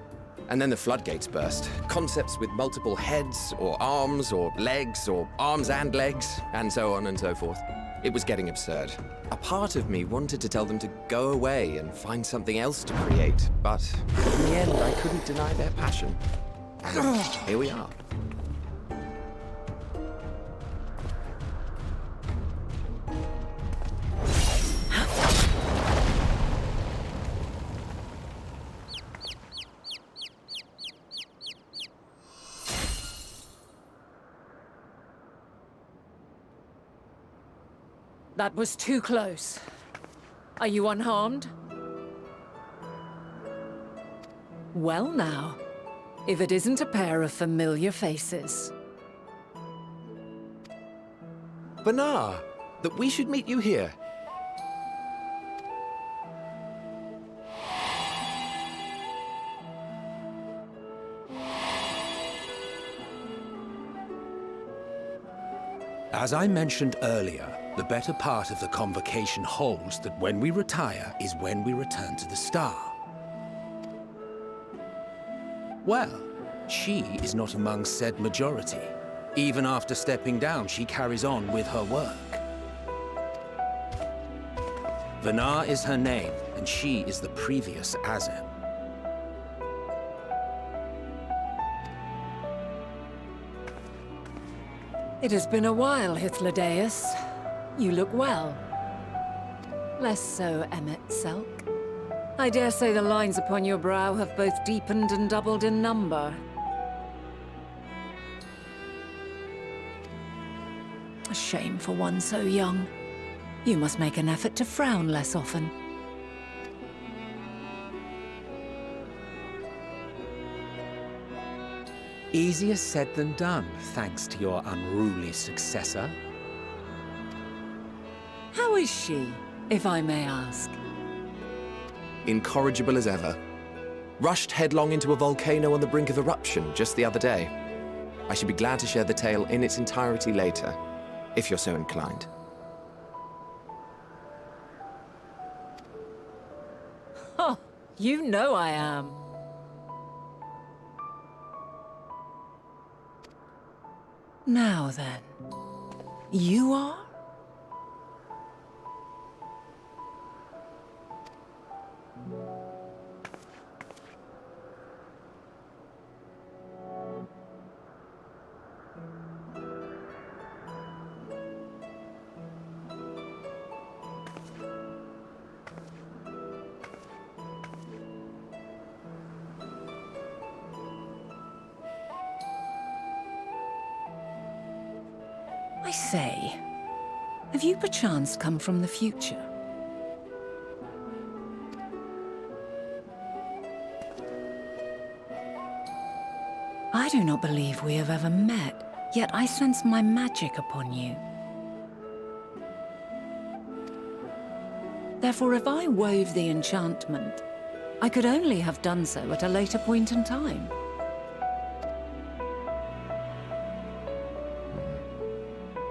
And then the floodgates burst. Concepts with multiple heads, or arms and legs, and so on and so forth. It was getting absurd. A part of me wanted to tell them to go away and find something else to create, but in the end, I couldn't deny their passion. And here we are. That was too close. Are you unharmed? Well now, if it isn't a pair of familiar faces. Banar, that we should meet you here. As I mentioned earlier, the better part of the convocation holds that when we retire is when we return to the star. Well, she is not among said majority. Even after stepping down, she carries on with her work. Vanar is her name, and she is the previous Azem. It has been a while, Hythlodaeus. You look well. Less so, Emmet Selk. I dare say the lines upon your brow have both deepened and doubled in number. A shame for one so young. You must make an effort to frown less often. Easier said than done, thanks to your unruly successor. How is she, if I may ask? Incorrigible as ever. Rushed headlong into a volcano on the brink of eruption just the other day. I should be glad to share the tale in its entirety later, if you're so inclined. Oh, you know I am. Now then, you are? I say, have you perchance come from the future? I do not believe we have ever met, yet I sense my magic upon you. Therefore, if I wove the enchantment, I could only have done so at a later point in time.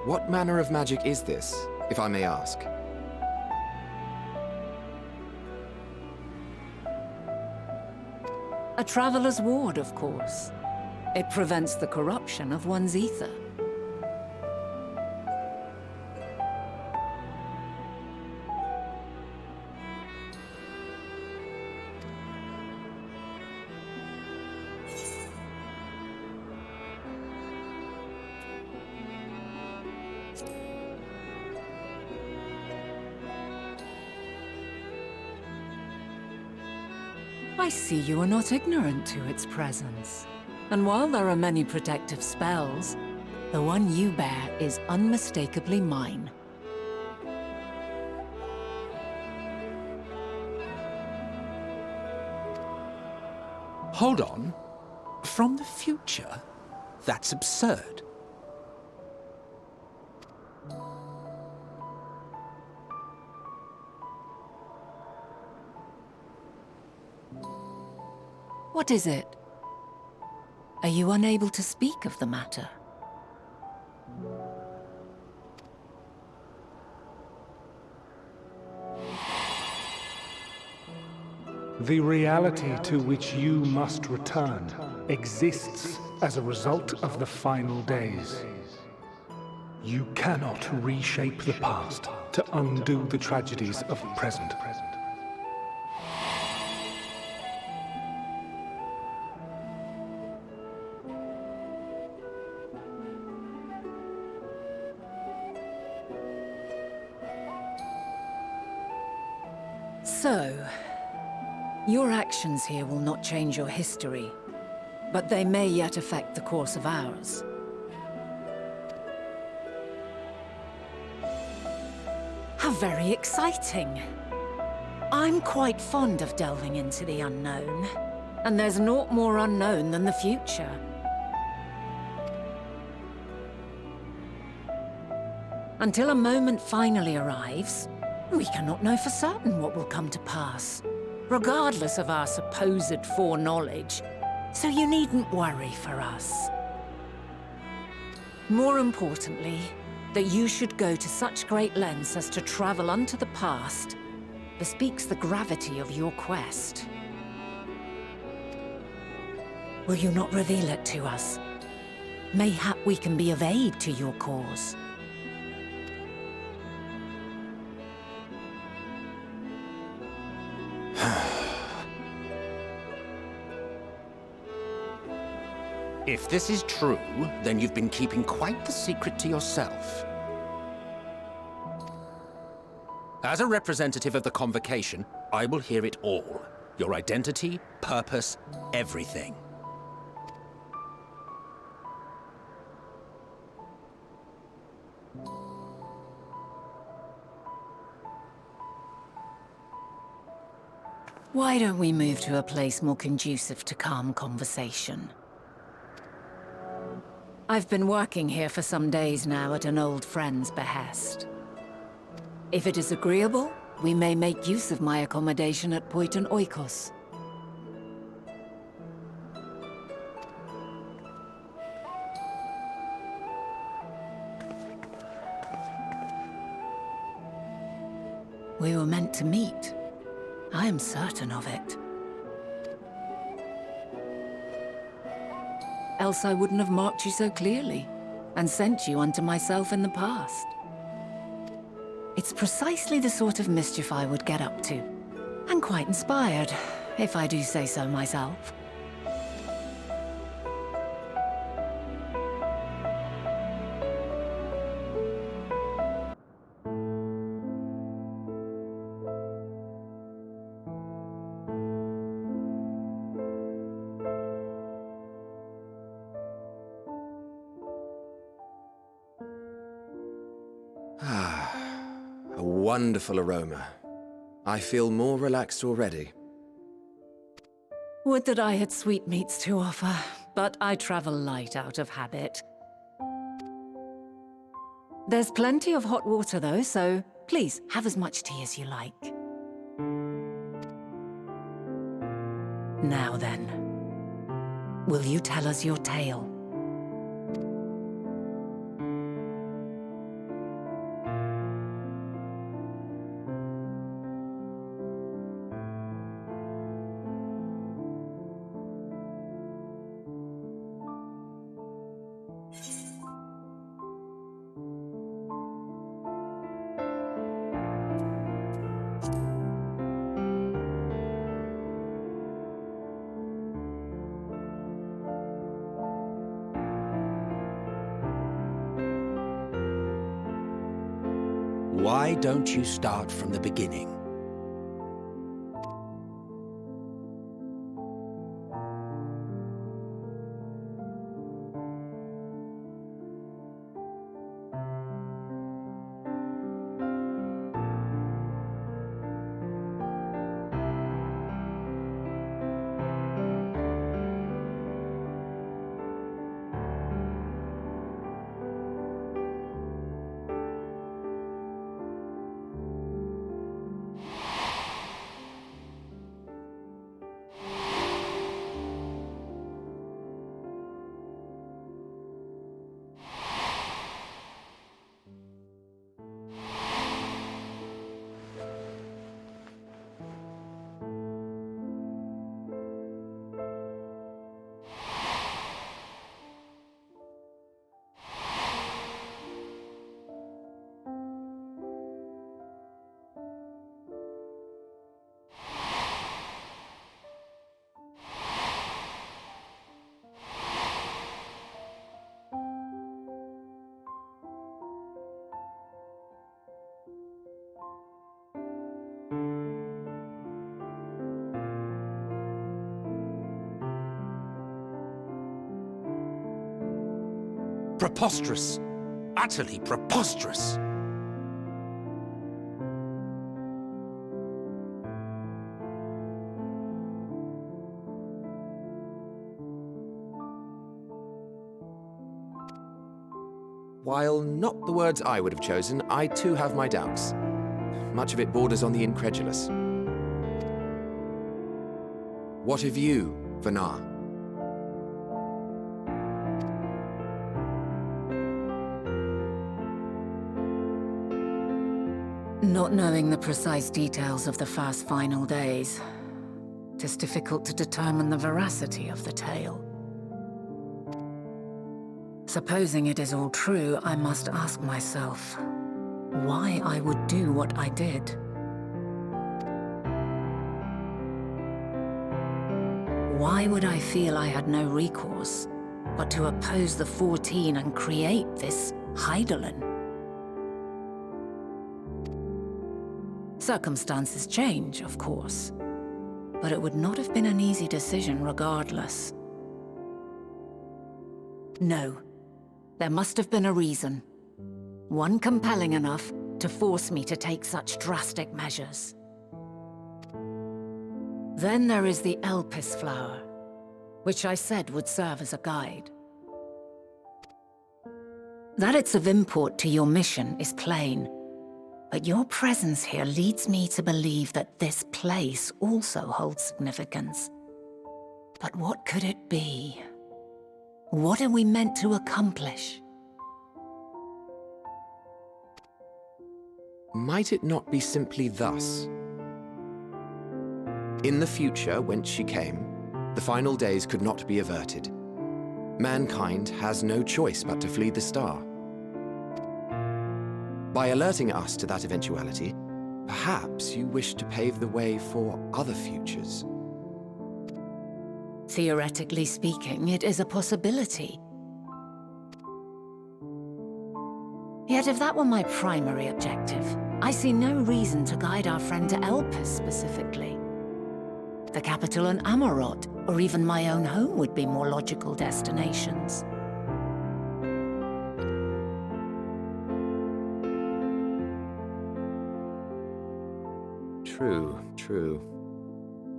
What manner of magic is this, if I may ask? A traveler's ward, of course. It prevents the corruption of one's ether. I see you are not ignorant to its presence. And while there are many protective spells, the one you bear is unmistakably mine. Hold on. From the future? That's absurd. What is it? Are you unable to speak of the matter? The reality to which you must return exists as a result of the final days. You cannot reshape the past to undo the tragedies of the present. So, your actions here will not change your history, but they may yet affect the course of ours. How very exciting! I'm quite fond of delving into the unknown, and there's naught more unknown than the future. Until a moment finally arrives, we cannot know for certain what will come to pass, regardless of our supposed foreknowledge, so you needn't worry for us. More importantly, that you should go to such great lengths as to travel unto the past bespeaks the gravity of your quest. Will you not reveal it to us? Mayhap we can be of aid to your cause. If this is true, then you've been keeping quite the secret to yourself. As a representative of the Convocation, I will hear it all. Your identity, purpose, everything. Why don't we move to a place more conducive to calm conversation? I've been working here for some days now at an old friend's behest. If it is agreeable, we may make use of my accommodation at Poiton Oikos. We were meant to meet. I am certain of it. Else I wouldn't have marked you so clearly, and sent you unto myself in the past. It's precisely the sort of mischief I would get up to, and quite inspired, if I do say so myself. A wonderful aroma. I feel more relaxed already. Would that I had sweetmeats to offer, but I travel light out of habit. There's plenty of hot water though, so please have as much tea as you like. Now then, will you tell us your tale? Why don't you start from the beginning? Preposterous. Utterly preposterous. While not the words I would have chosen, I too have my doubts. Much of it borders on the incredulous. What of you, Vanar? Not knowing the precise details of the first final days, it is difficult to determine the veracity of the tale. Supposing it is all true, I must ask myself why I would do what I did. Why would I feel I had no recourse but to oppose the 14 and create this Hydaelyn? Circumstances change, of course, but it would not have been an easy decision regardless. No, there must have been a reason. One compelling enough to force me to take such drastic measures. Then there is the Elpis flower, which I said would serve as a guide. That it's of import to your mission is plain. But your presence here leads me to believe that this place also holds significance. But what could it be? What are we meant to accomplish? might it not be simply thus? In the future, whence she came, the final days could not be averted. Mankind has no choice but to flee the star. By alerting us to that eventuality, perhaps you wish to pave the way for other futures. Theoretically speaking, it is a possibility. Yet if that were my primary objective, I see no reason to guide our friend to Elpis specifically. The capital and Amarot, or even my own home would be more logical destinations. True, true.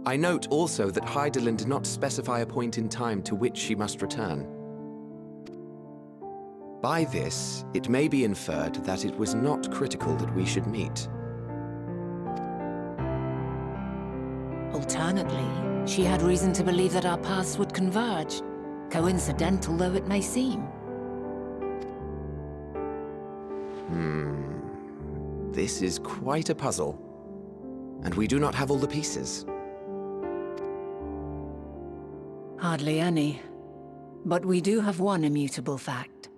I note also that Hydaelyn did not specify a point in time to which she must return. By this, it may be inferred that it was not critical that we should meet. Alternately, she had reason to believe that our paths would converge, coincidental though it may seem. This is quite a puzzle, and we do not have all the pieces. Hardly any. But we do have one immutable fact.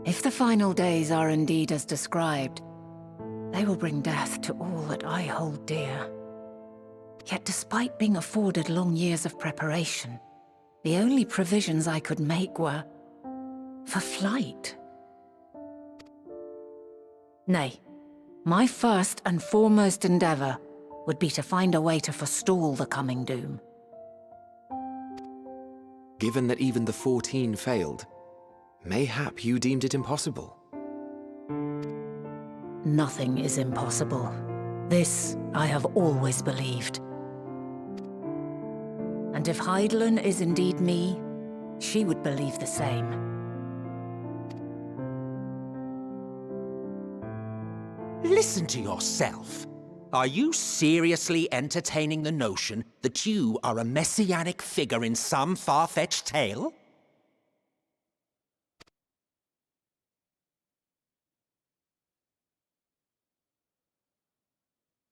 If the final days are indeed as described, they will bring death to all that I hold dear. Yet despite being afforded long years of preparation, the only provisions I could make were for flight. Nay, my first and foremost endeavor would be to find a way to forestall the coming doom. Given that even the 14 failed, mayhap you deemed it impossible. Nothing is impossible. This I have always believed. And if Hydaelyn is indeed me, she would believe the same. Listen to yourself. Are you seriously entertaining the notion that you are a messianic figure in some far-fetched tale?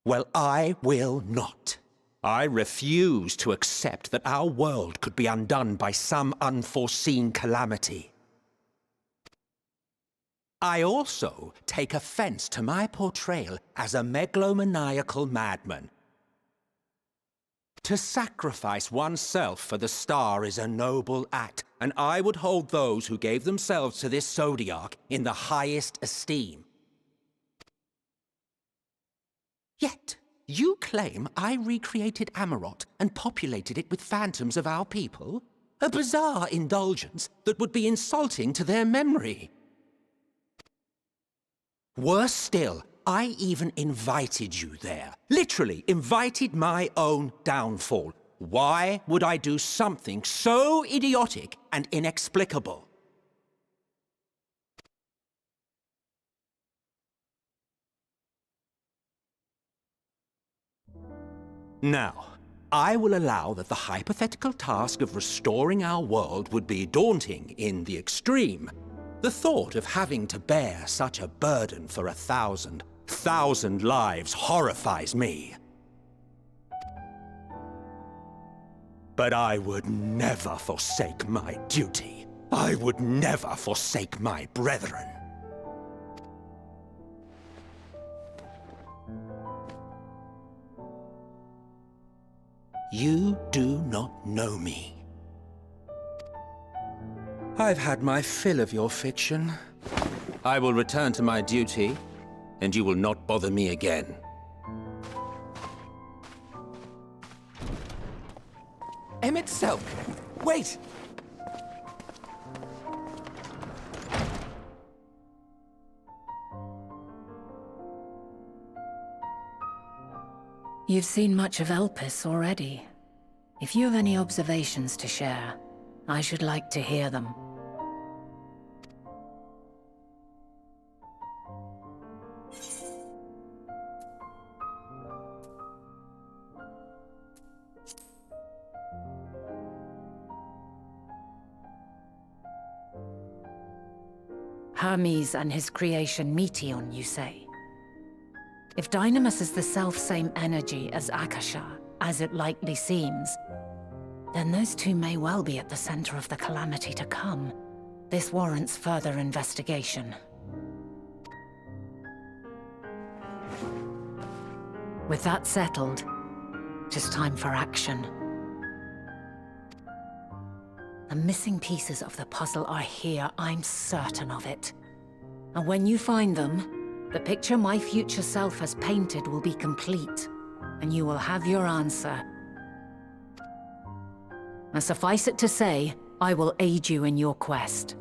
Well, I will not. I refuse to accept that our world could be undone by some unforeseen calamity. I also take offense to my portrayal as a megalomaniacal madman. To sacrifice oneself for the star is a noble act, and I would hold those who gave themselves to this zodiac in the highest esteem. Yet, you claim I recreated Amarot and populated it with phantoms of our people? A bizarre indulgence that would be insulting to their memory. Worse still, I even invited you there. Literally invited my own downfall. Why would I do something so idiotic and inexplicable? Now, I will allow that the hypothetical task of restoring our world would be daunting in the extreme. The thought of having to bear such a burden for 1,000 lives horrifies me. But I would never forsake my duty. I would never forsake my brethren. You do not know me. I've had my fill of your fiction. I will return to my duty, and you will not bother me again. Selk! Wait! You've seen much of Elpis already. If you have any observations to share, I should like to hear them. Hermes and his creation Meteon, you say? If Dynamis is the self-same energy as Akasha, as it likely seems, then those two may well be at the center of the calamity to come. This warrants further investigation. With that settled, it is time for action. The missing pieces of the puzzle are here, I'm certain of it. And when you find them, the picture my future self has painted will be complete, and you will have your answer. And suffice it to say, I will aid you in your quest.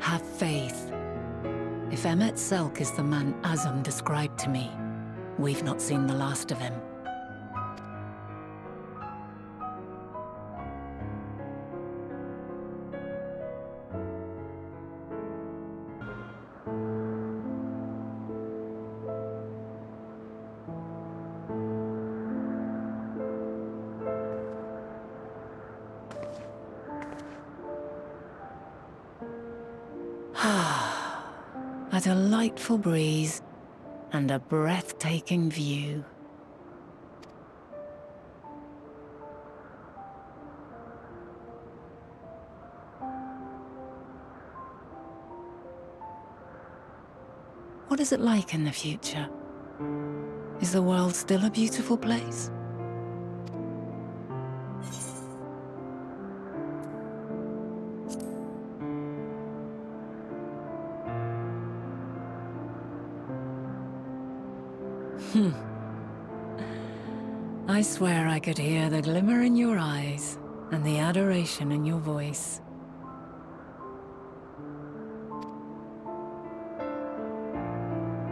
Have faith. If Emmet Selk is the man Azam described to me, we've not seen the last of him. A delightful breeze and a breathtaking view. What is it like in the future? Is the world still a beautiful place? I swear I could hear the glimmer in your eyes and the adoration in your voice.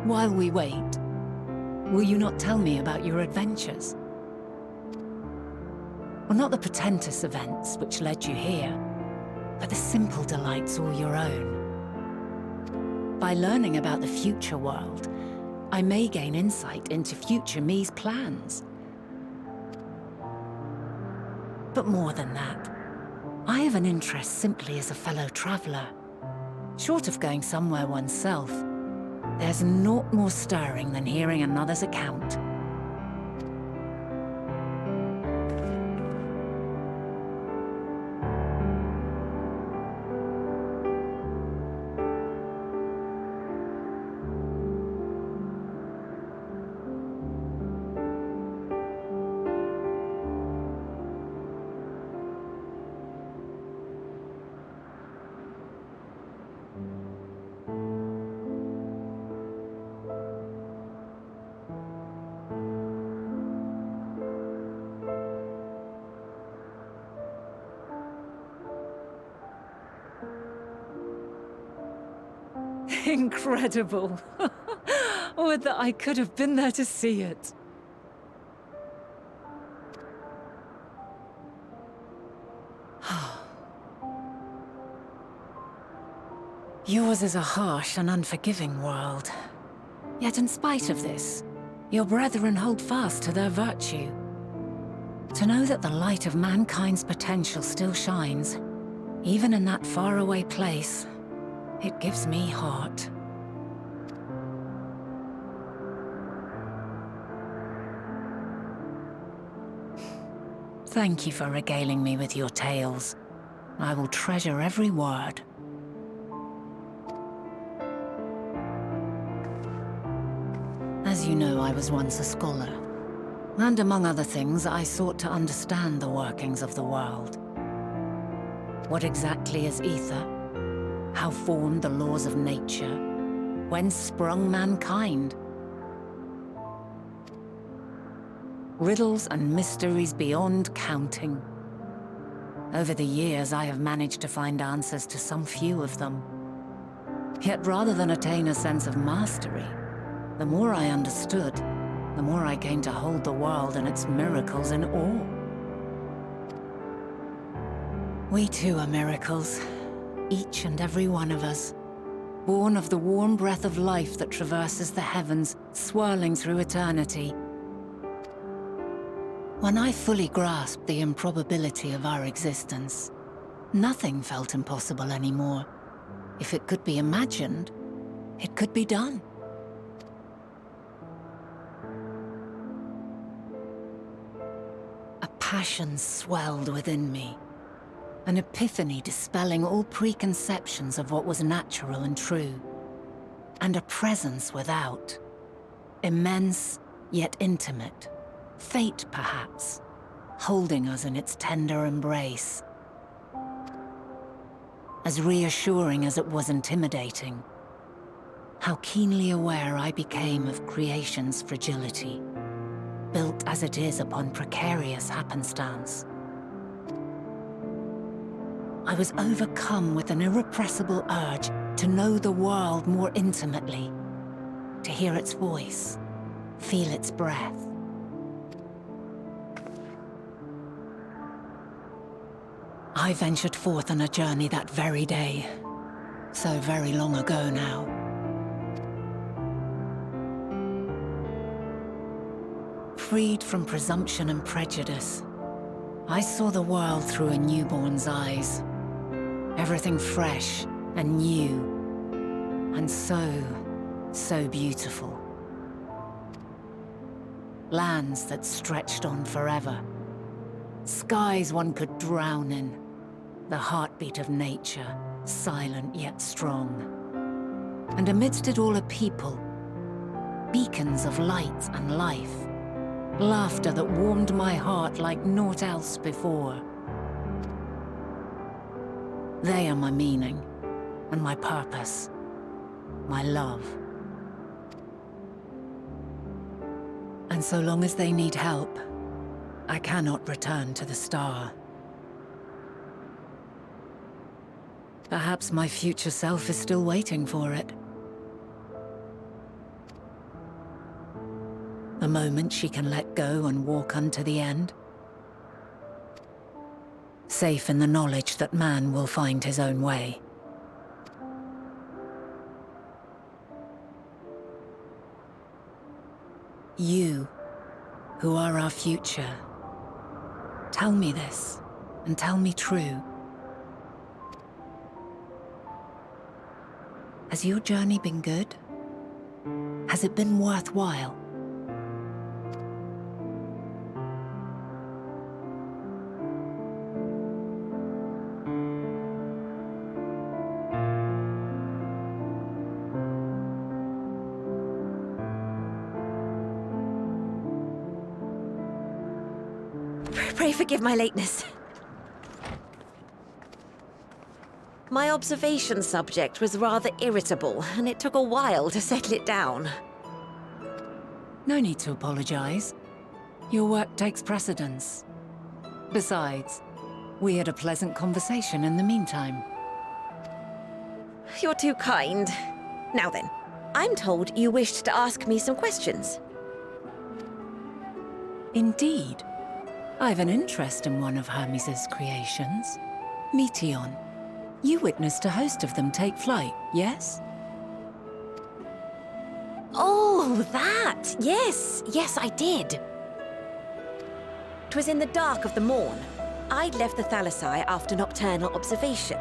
While we wait, will you not tell me about your adventures? Well, not the portentous events which led you here, but the simple delights all your own. By learning about the future world, I may gain insight into future me's plans. But more than that, I have an interest simply as a fellow traveler. Short of going somewhere oneself, there's naught more stirring than hearing another's account. Incredible. Would that I could have been there to see it. Yours is a harsh and unforgiving world. Yet in spite of this, your brethren hold fast to their virtue. To know that the light of mankind's potential still shines, even in that faraway place, it gives me heart. Thank you for regaling me with your tales. I will treasure every word. As you know, I was once a scholar. And among other things, I sought to understand the workings of the world. What exactly is Aether? How formed the laws of nature? Whence sprung mankind? Riddles and mysteries beyond counting. Over the years, I have managed to find answers to some few of them. Yet rather than attain a sense of mastery, the more I understood, the more I came to hold the world and its miracles in awe. We too are miracles. each and every one of us, born of the warm breath of life that traverses the heavens, swirling through eternity. When I fully grasped the improbability of our existence, nothing felt impossible anymore. If it could be imagined, it could be done. A passion swelled within me, an epiphany dispelling all preconceptions of what was natural and true, and a presence without, immense yet intimate, fate perhaps, holding us in its tender embrace. As reassuring as it was intimidating, how keenly aware I became of creation's fragility, built as it is upon precarious happenstance. I was overcome with an irrepressible urge to know the world more intimately, to hear its voice, feel its breath. I ventured forth on a journey that very day, so very long ago now. Freed from presumption and prejudice, I saw the world through a newborn's eyes. Everything fresh and new, and so beautiful. Lands that stretched on forever. Skies one could drown in. The heartbeat of nature, silent yet strong. And amidst it all a people, beacons of light and life. Laughter that warmed my heart like naught else before. They are my meaning, and my purpose, my love. And so long as they need help, I cannot return to the star. Perhaps my future self is still waiting for it. The moment she can let go and walk unto the end. Safe in the knowledge that man will find his own way. You, who are our future, tell me this, and tell me true. Has your journey been good? Has it been worthwhile? Pray forgive my lateness. My observation subject was rather irritable, and it took a while to settle it down. No need to apologize. Your work takes precedence. Besides, we had a pleasant conversation in the meantime. You're too kind. Now then, I'm told you wished to ask me some questions. Indeed. I've an interest in one of Hermes' creations. Meteon. You witnessed a host of them take flight, yes? Oh, that! Yes, yes, I did. 'Twas in the dark of the morn. I'd left the Thalassai after nocturnal observation.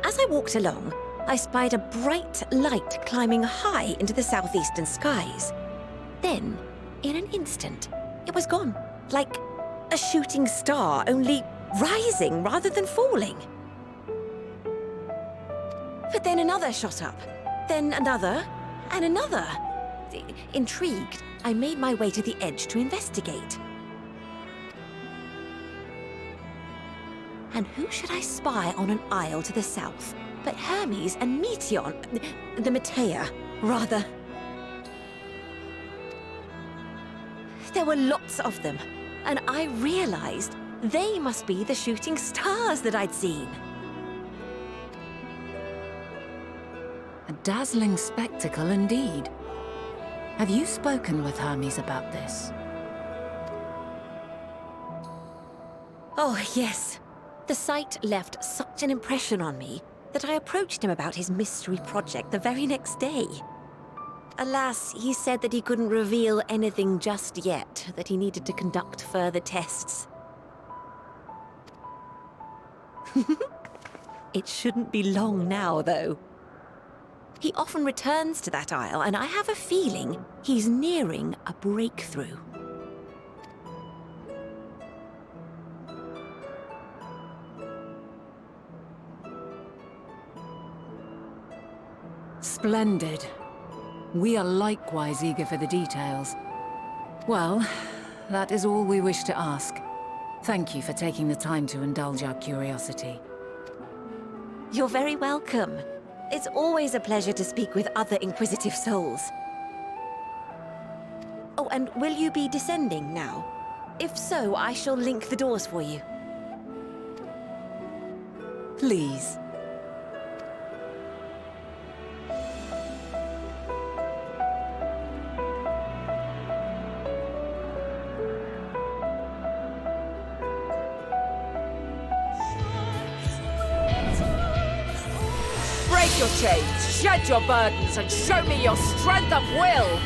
As I walked along, I spied a bright light climbing high into the southeastern skies. Then, in an instant, it was gone. Like a shooting star, only rising rather than falling. But then another shot up, then another, and another. Intrigued, I made my way to the edge to investigate. And who should I spy on an isle to the south but Hermes and Meteon, the Matea, rather. There were lots of them, and I realized they must be the shooting stars that I'd seen. A dazzling spectacle indeed. Have you spoken with Hermes about this? Oh, yes. The sight left such an impression on me that I approached him about his mystery project the very next day. Alas, he said that he couldn't reveal anything just yet, that he needed to conduct further tests. It shouldn't be long now, though. He often returns to that isle, and I have a feeling he's nearing a breakthrough. Splendid. We are likewise eager for the details. Well, that is all we wish to ask. Thank you for taking the time to indulge our curiosity. You're very welcome. It's always a pleasure to speak with other inquisitive souls. Oh, and will you be descending now? If so, I shall link the doors for you. Please. Break your chains, shed your burdens, and show me your strength of will!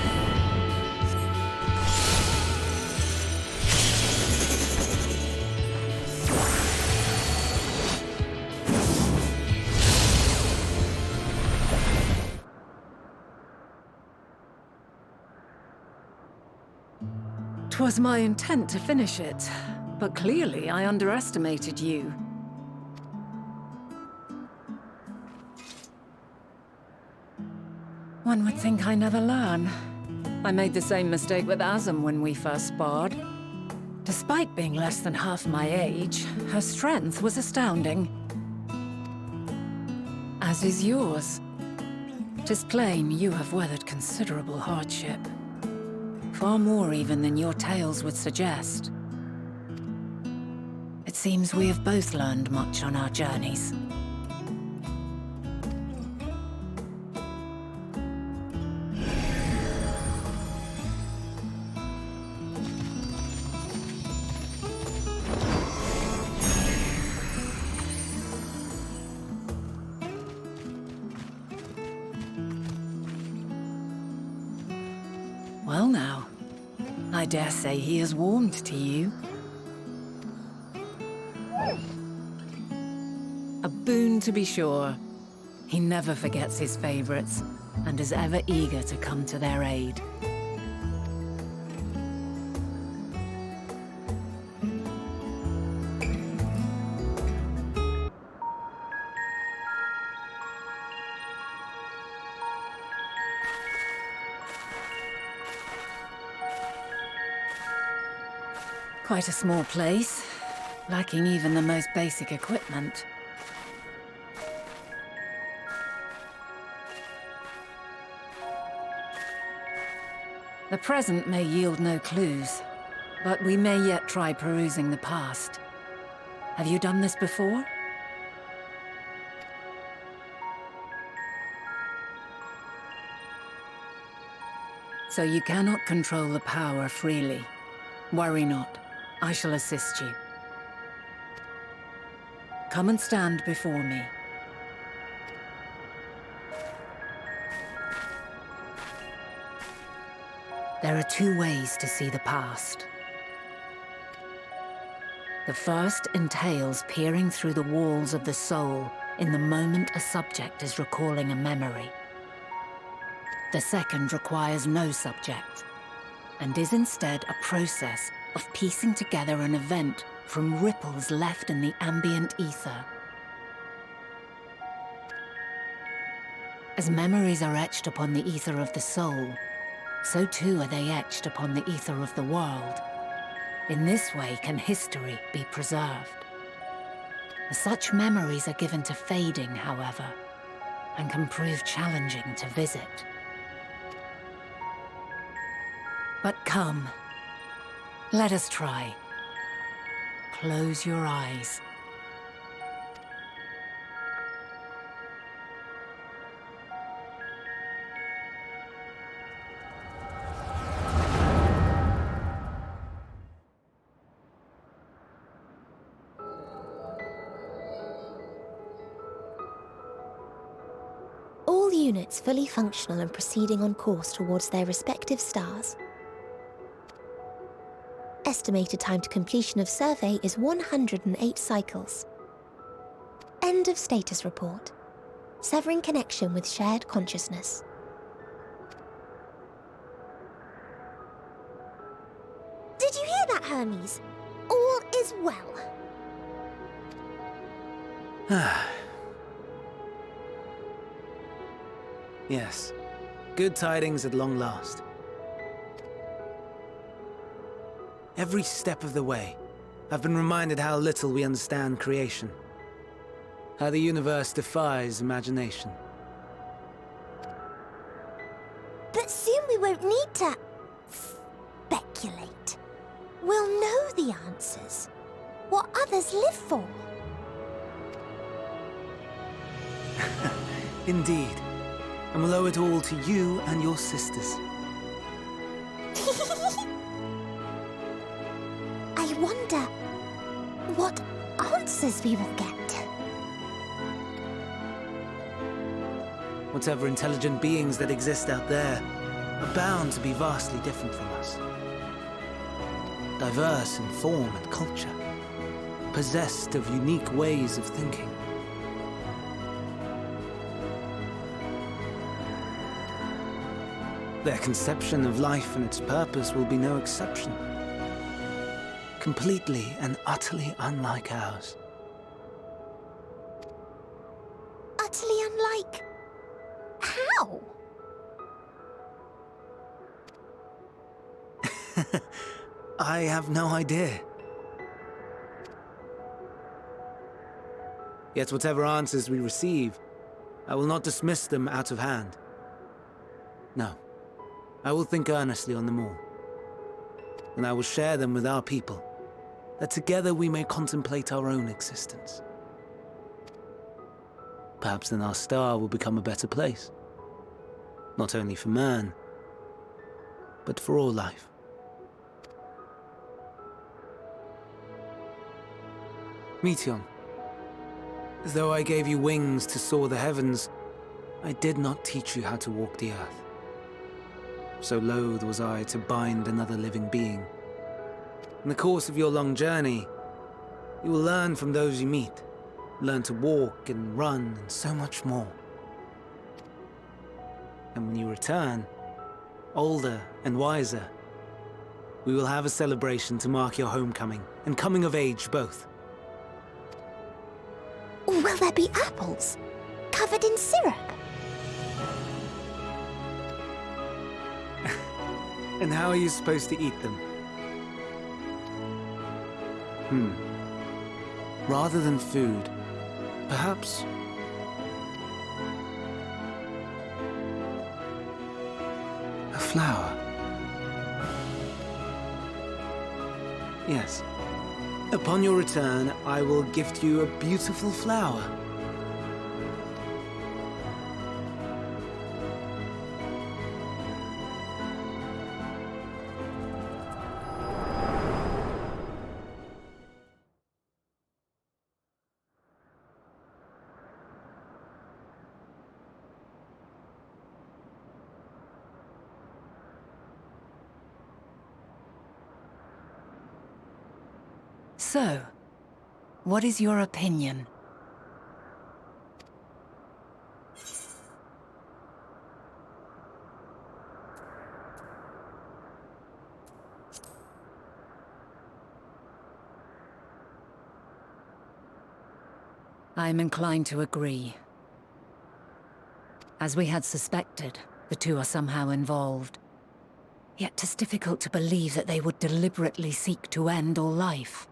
"'Twas my intent to finish it, but clearly I underestimated you. One would think I never learn. I made the same mistake with Azem when we first sparred. Despite being less than half my age, her strength was astounding. As is yours. 'Tis plain you have weathered considerable hardship. Far more even than your tales would suggest. It seems we have both learned much on our journeys. Well now, I dare say he has warmed to you. A boon to be sure. He never forgets his favorites, and is ever eager to come to their aid. Quite a small place, lacking even the most basic equipment. The present may yield no clues, but we may yet try perusing the past. Have you done this before? So you cannot control the power freely. Worry not. I shall assist you. Come and stand before me. There are two ways to see the past. The first entails peering through the walls of the soul in the moment a subject is recalling a memory. The second requires no subject, and is instead a process of piecing together an event from ripples left in the ambient ether. As memories are etched upon the ether of the soul, so too are they etched upon the ether of the world. In this way can history be preserved. Such memories are given to fading, however, and can prove challenging to visit. But come, let us try. Close your eyes. All units fully functional and proceeding on course towards their respective stars. Estimated time to completion of survey is 108 cycles. End of status report. Severing connection with shared consciousness. Did you hear that, Hermes? All is well. Yes. Good tidings at long last. Every step of the way, I've been reminded how little we understand creation. How the universe defies imagination. But soon we won't need to speculate. We'll know the answers. What others live for. Indeed. And we'll owe it all to you and your sisters. I wonder what answers we will get. Whatever intelligent beings that exist out there are bound to be vastly different from us. Diverse in form and culture, possessed of unique ways of thinking. Their conception of life and its purpose will be no exception. Completely and utterly unlike ours. Utterly unlike... how? I have no idea. Yet whatever answers we receive, I will not dismiss them out of hand. No. I will think earnestly on them all. And I will share them with our people, that together we may contemplate our own existence. Perhaps then our star will become a better place. Not only for man, but for all life. Meteion, though I gave you wings to soar the heavens, I did not teach you how to walk the earth. So loath was I to bind another living being. In the course of your long journey, you will learn from those you meet, learn to walk and run and so much more. And when you return, older and wiser, we will have a celebration to mark your homecoming and coming of age both. Will there be apples? Covered in syrup? And how are you supposed to eat them? Rather than food, perhaps... a flower. Yes. Upon your return, I will gift you a beautiful flower. So, what is your opinion? I am inclined to agree. As we had suspected, the two are somehow involved. Yet 'tis difficult to believe that they would deliberately seek to end all life.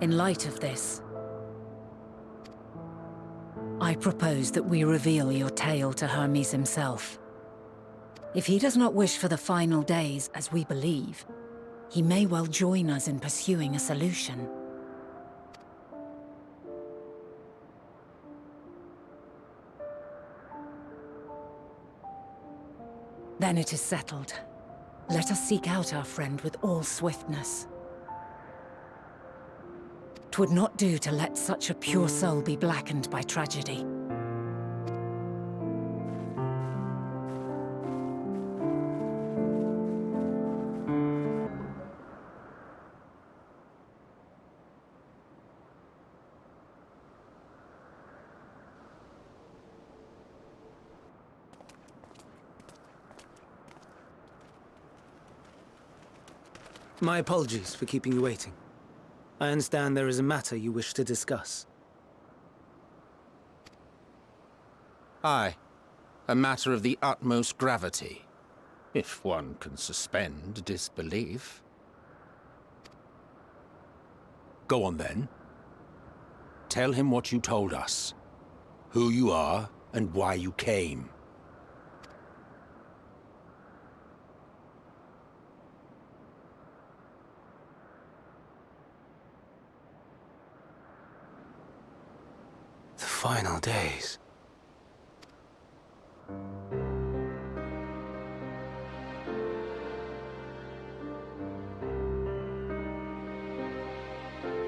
In light of this, I propose that we reveal your tale to Hermes himself. If he does not wish for the final days, as we believe, he may well join us in pursuing a solution. Then it is settled. Let us seek out our friend with all swiftness. It would not do to let such a pure soul be blackened by tragedy. My apologies for keeping you waiting. I understand there is a matter you wish to discuss. Aye. A matter of the utmost gravity. If one can suspend disbelief. Go on then. Tell him what you told us. Who you are and why you came. The final days.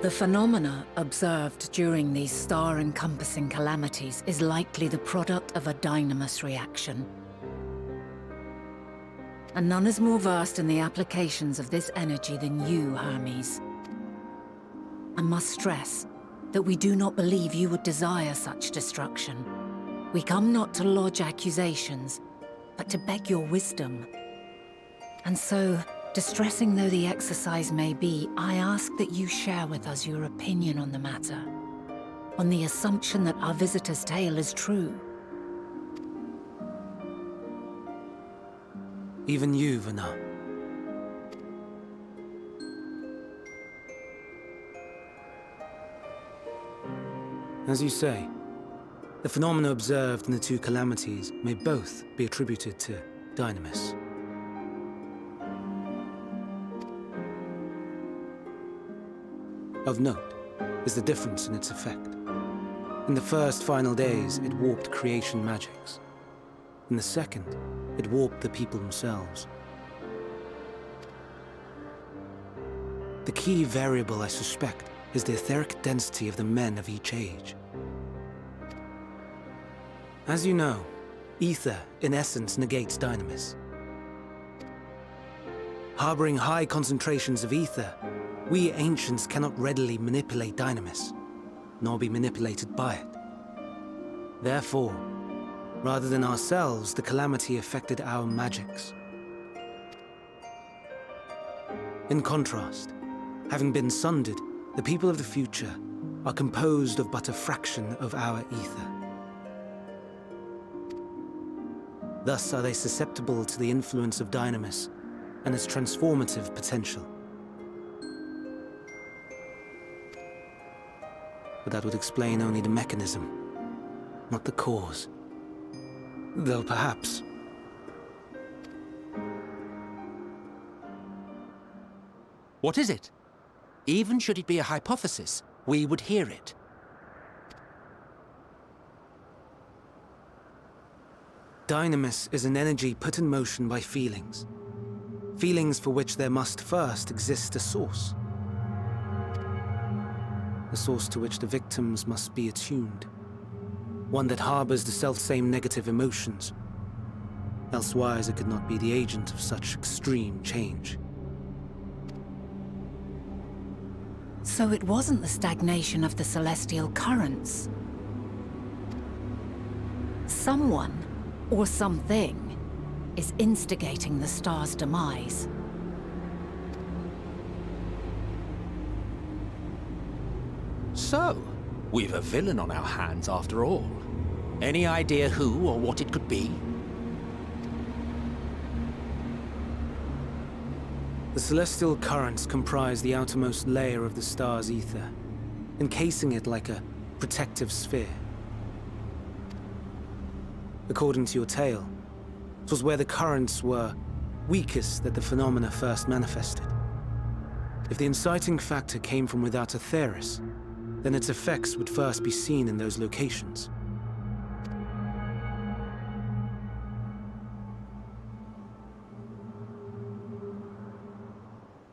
The phenomena observed during these star-encompassing calamities is likely the product of a dynamis reaction. And none is more versed in the applications of this energy than you, Hermes. I must stress that we do not believe you would desire such destruction. We come not to lodge accusations, but to beg your wisdom. And so, distressing though the exercise may be, I ask that you share with us your opinion on the matter, on the assumption that our visitor's tale is true. Even you, Vana. As you say, the phenomena observed in the two calamities may both be attributed to dynamis. Of note is the difference in its effect. In the first final days, it warped creation magics. In the second, it warped the people themselves. The key variable, I suspect, is the etheric density of the men of each age. As you know, Aether, in essence, negates dynamis. Harboring high concentrations of Aether, we ancients cannot readily manipulate dynamis, nor be manipulated by it. Therefore, rather than ourselves, the calamity affected our magics. In contrast, having been sundered, the people of the future are composed of but a fraction of our Aether. Thus are they susceptible to the influence of dynamis and its transformative potential. But that would explain only the mechanism, not the cause. Though perhaps... What is it? Even should it be a hypothesis, we would hear it. Dynamis is an energy put in motion by feelings. Feelings for which there must first exist a source. A source to which the victims must be attuned. One that harbors the selfsame negative emotions. Elsewise it could not be the agent of such extreme change. So it wasn't the stagnation of the celestial currents. Someone, or something, is instigating the star's demise. So, we've a villain on our hands after all. Any idea who or what it could be? The celestial currents comprise the outermost layer of the star's ether, encasing it like a protective sphere. According to your tale, it was where the currents were weakest that the phenomena first manifested. If the inciting factor came from without Aetheris, then its effects would first be seen in those locations.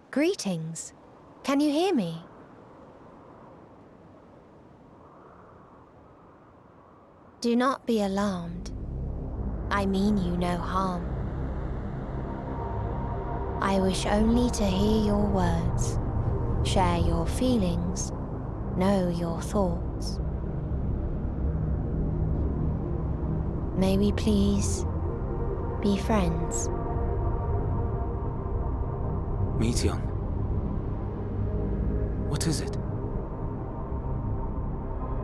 Greetings. Can you hear me? Do not be alarmed. I mean you no harm. I wish only to hear your words, share your feelings, know your thoughts. May we please be friends? Meteion. What is it?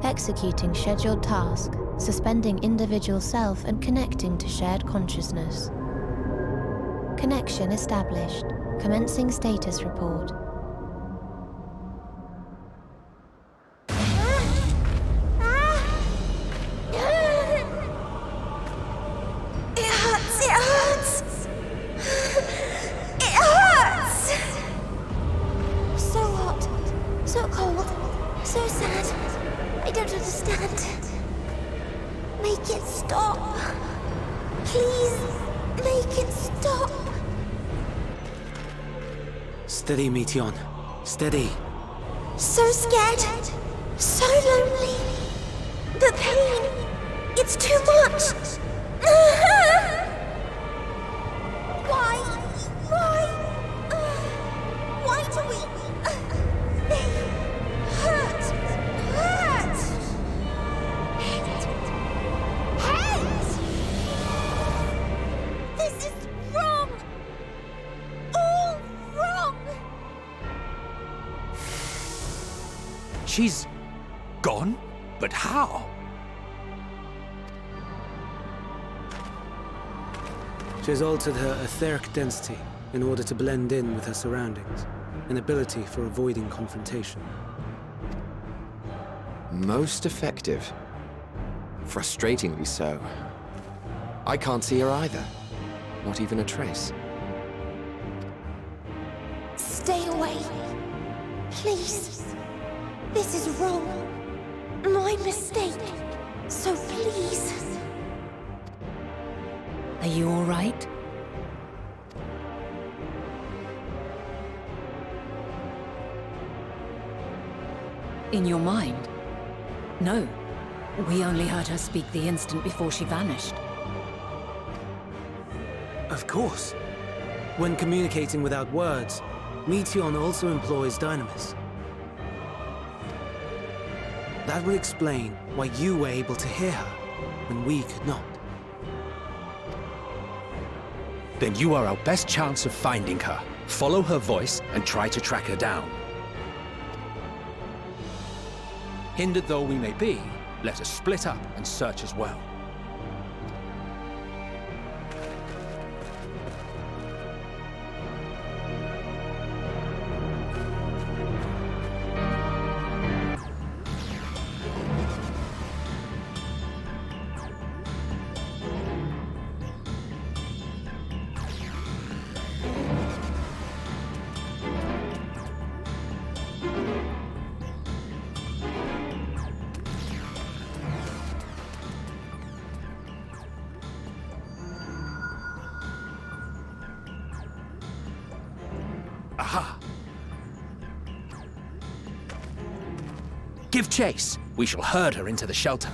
Executing scheduled task, suspending individual self and connecting to shared consciousness. Connection established. Commencing status report. Steady, Meteion. Steady. So scared. So lonely. The pain. It's too much. Why? Why do we... They hurt. Hurt. This is wrong. All wrong. She's gone? But how? She has altered her etheric density in order to blend in with her surroundings, an ability for avoiding confrontation. Most effective. Frustratingly so. I can't see her either. Not even a trace. Stay away. Please. This is wrong. My mistake. So please. Are you all right? In your mind? No. We only heard her speak the instant before she vanished. Of course. When communicating without words, Meteion also employs dynamis. That would explain why you were able to hear her, when we could not. Then you are our best chance of finding her. Follow her voice and try to track her down. Hindered though we may be, let us split up and search as well. Aha! Give chase! We shall herd her into the shelter.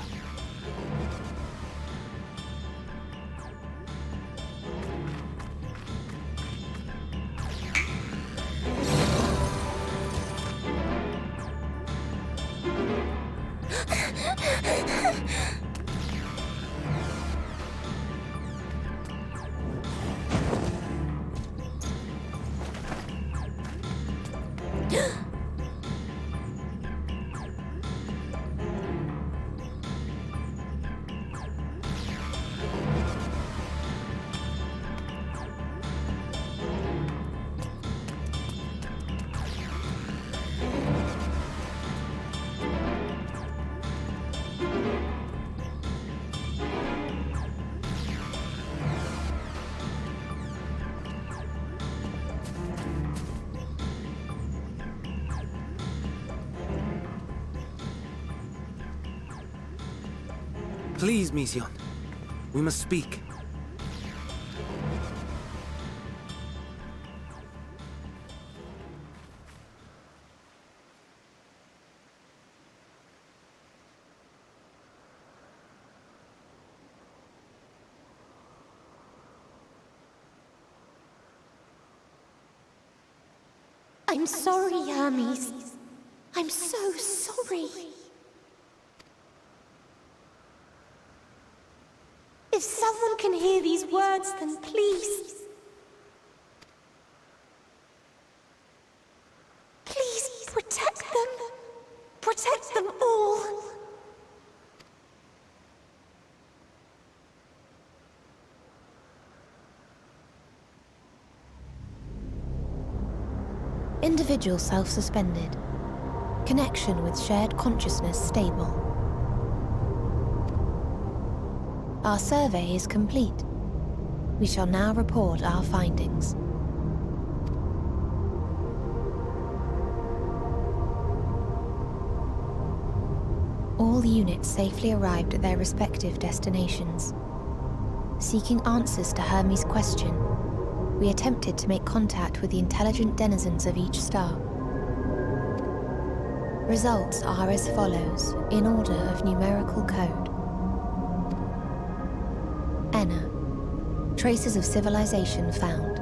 Please, Meteion. We must speak. I'm sorry, Hermes. I'm so sorry. If someone can hear these words, then please... please protect them. Protect them all. Individual self-suspended. Connection with shared consciousness stable. Our survey is complete. We shall now report our findings. All units safely arrived at their respective destinations. Seeking answers to Hermes' question, we attempted to make contact with the intelligent denizens of each star. Results are as follows, in order of numerical code. Enna. Traces of civilization found.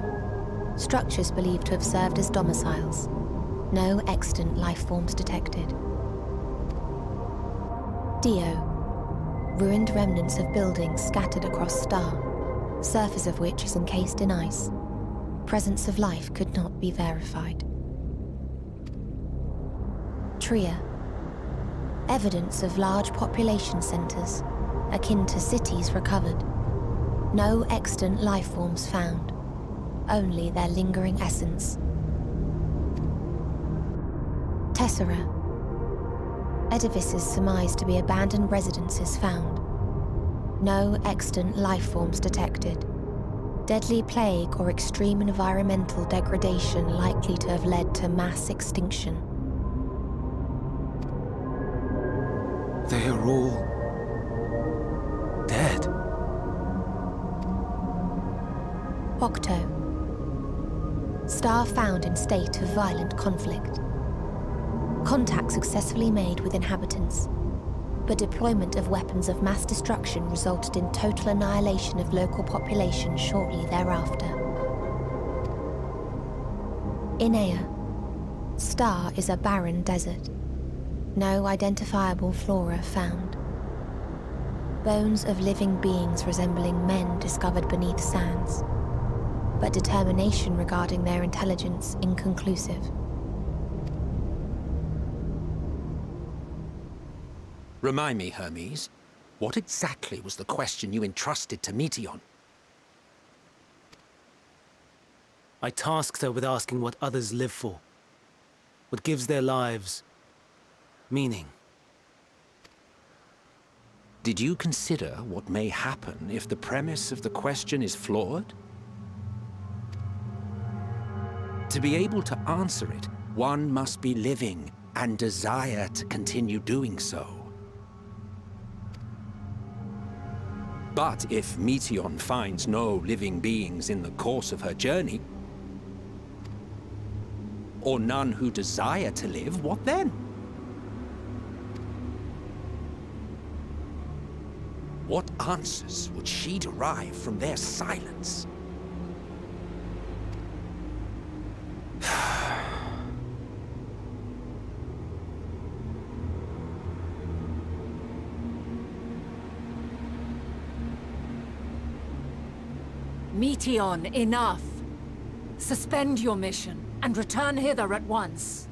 Structures believed to have served as domiciles. No extant life forms detected. Dio. Ruined remnants of buildings scattered across star, surface of which is encased in ice. Presence of life could not be verified. Tria. Evidence of large population centers, akin to cities recovered. No extant life forms found, only their lingering essence. Tessera. Edifices surmised to be abandoned residences found. No extant life forms detected. Deadly plague or extreme environmental degradation likely to have led to mass extinction. They are all... dead. Octo. Star found in state of violent conflict. Contact successfully made with inhabitants, but deployment of weapons of mass destruction resulted in total annihilation of local population shortly thereafter. Inea. Star is a barren desert. No identifiable flora found. Bones of living beings resembling men discovered beneath sands, but determination regarding their intelligence inconclusive. Remind me, Hermes, what exactly was the question you entrusted to Meteion? I tasked her with asking what others live for. What gives their lives meaning. Did you consider what may happen if the premise of the question is flawed? To be able to answer it, one must be living and desire to continue doing so. But if Meteion finds no living beings in the course of her journey, or none who desire to live, what then? What answers would she derive from their silence? Meteion, enough! Suspend your mission and return hither at once.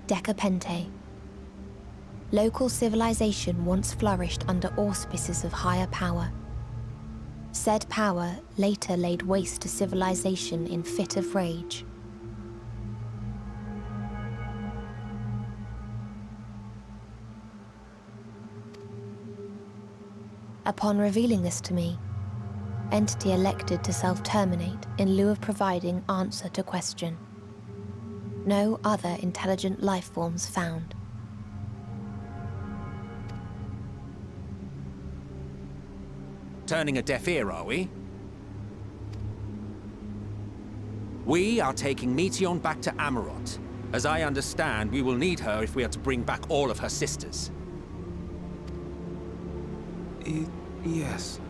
Decapente. Local civilization once flourished under auspices of higher power. Said power later laid waste to civilization in fit of rage. Upon revealing this to me, entity elected to self-terminate in lieu of providing answer to question. No other intelligent life forms found. Turning a deaf ear, are we? We are taking Meteion back to Amarot. As I understand, we will need her if we are to bring back all of her sisters. Yes.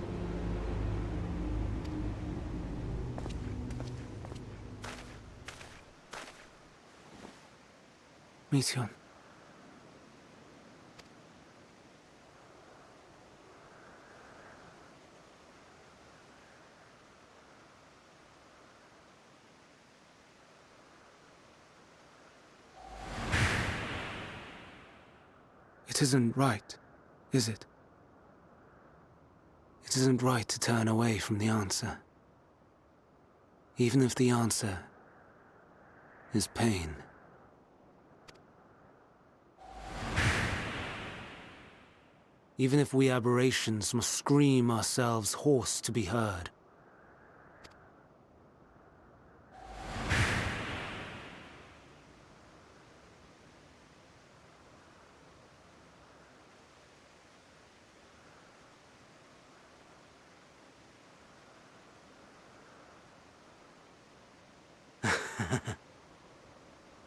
Meteon. It isn't right, is it? It isn't right to turn away from the answer. Even if the answer is pain. Even if we aberrations must scream ourselves hoarse to be heard.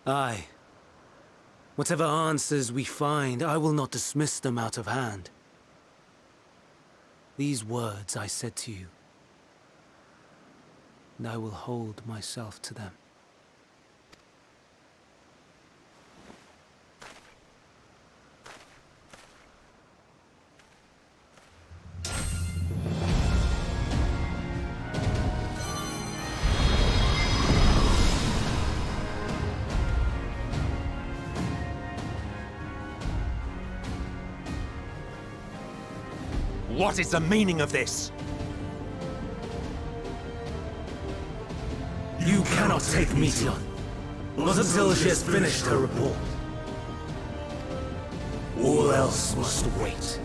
Aye. Whatever answers we find, I will not dismiss them out of hand. These words I said to you, and I will hold myself to them. What is the meaning of this? You cannot take Meteon. Not until she has finished her report. All else must wait.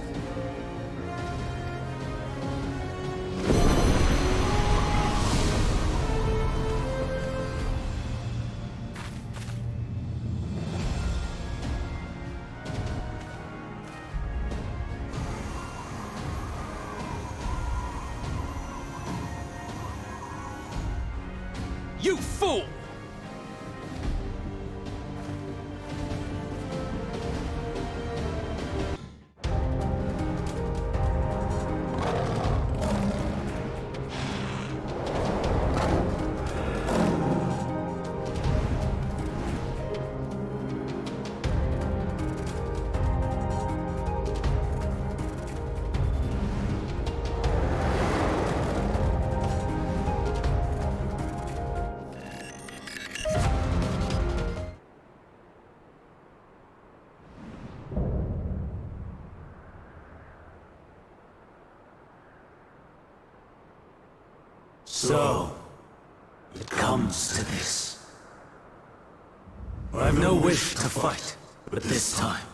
You fool! So, it comes to this. I have no wish to fight, but this time,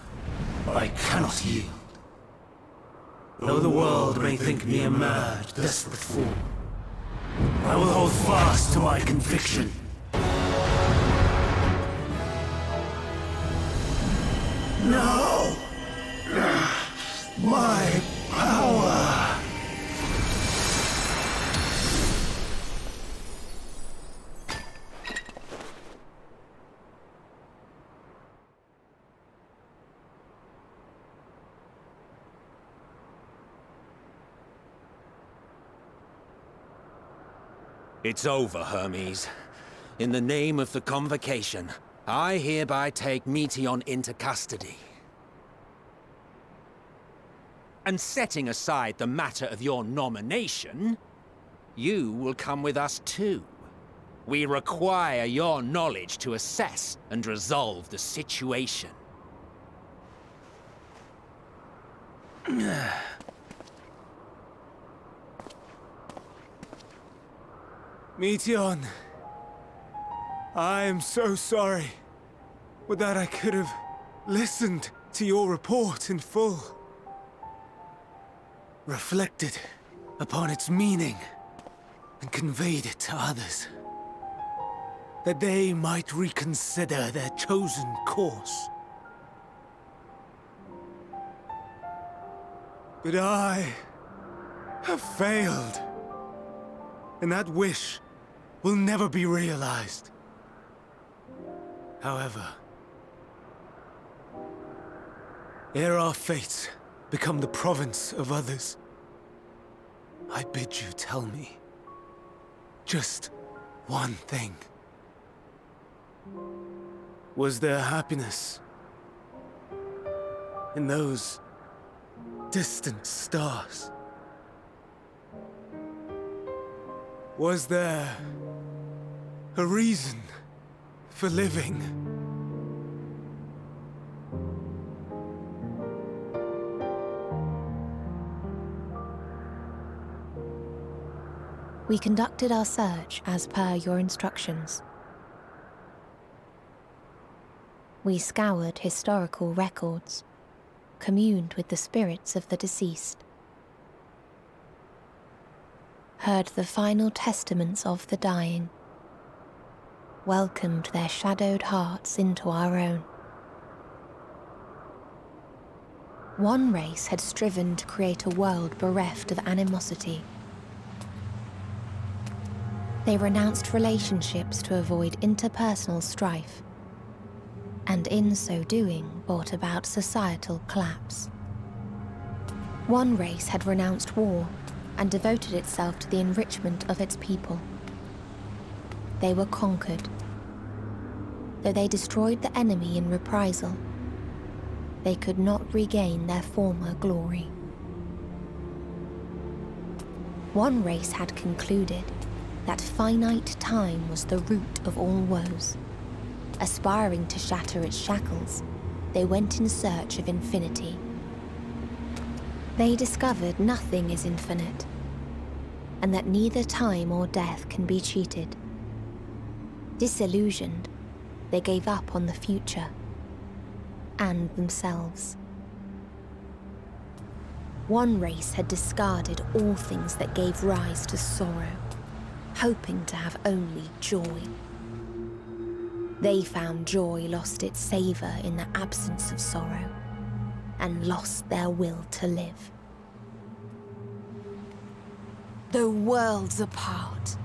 I cannot yield. Though the world may think me a mad, desperate fool, I will hold fast to my conviction. No! My power! It's over, Hermes. In the name of the Convocation, I hereby take Meteon into custody. And setting aside the matter of your nomination, you will come with us too. We require your knowledge to assess and resolve the situation. Meteon, I am so sorry. Would that I could have listened to your report in full. Reflected upon its meaning and conveyed it to others. That they might reconsider their chosen course. But I have failed. And that wish will never be realized. However, ere our fates become the province of others, I bid you tell me just one thing. Was there happiness in those distant stars? Was there a reason for living? We conducted our search as per your instructions. We scoured historical records, communed with the spirits of the deceased, heard the final testaments of the dying, welcomed their shadowed hearts into our own. One race had striven to create a world bereft of animosity. They renounced relationships to avoid interpersonal strife, and in so doing brought about societal collapse. One race had renounced war and devoted itself to the enrichment of its people. They were conquered. Though they destroyed the enemy in reprisal, they could not regain their former glory. One race had concluded that finite time was the root of all woes. Aspiring to shatter its shackles, they went in search of infinity. They discovered nothing is infinite, and that neither time or death can be cheated. Disillusioned, they gave up on the future and themselves. One race had discarded all things that gave rise to sorrow, hoping to have only joy. They found joy lost its savor in the absence of sorrow, and lost their will to live. Though worlds apart,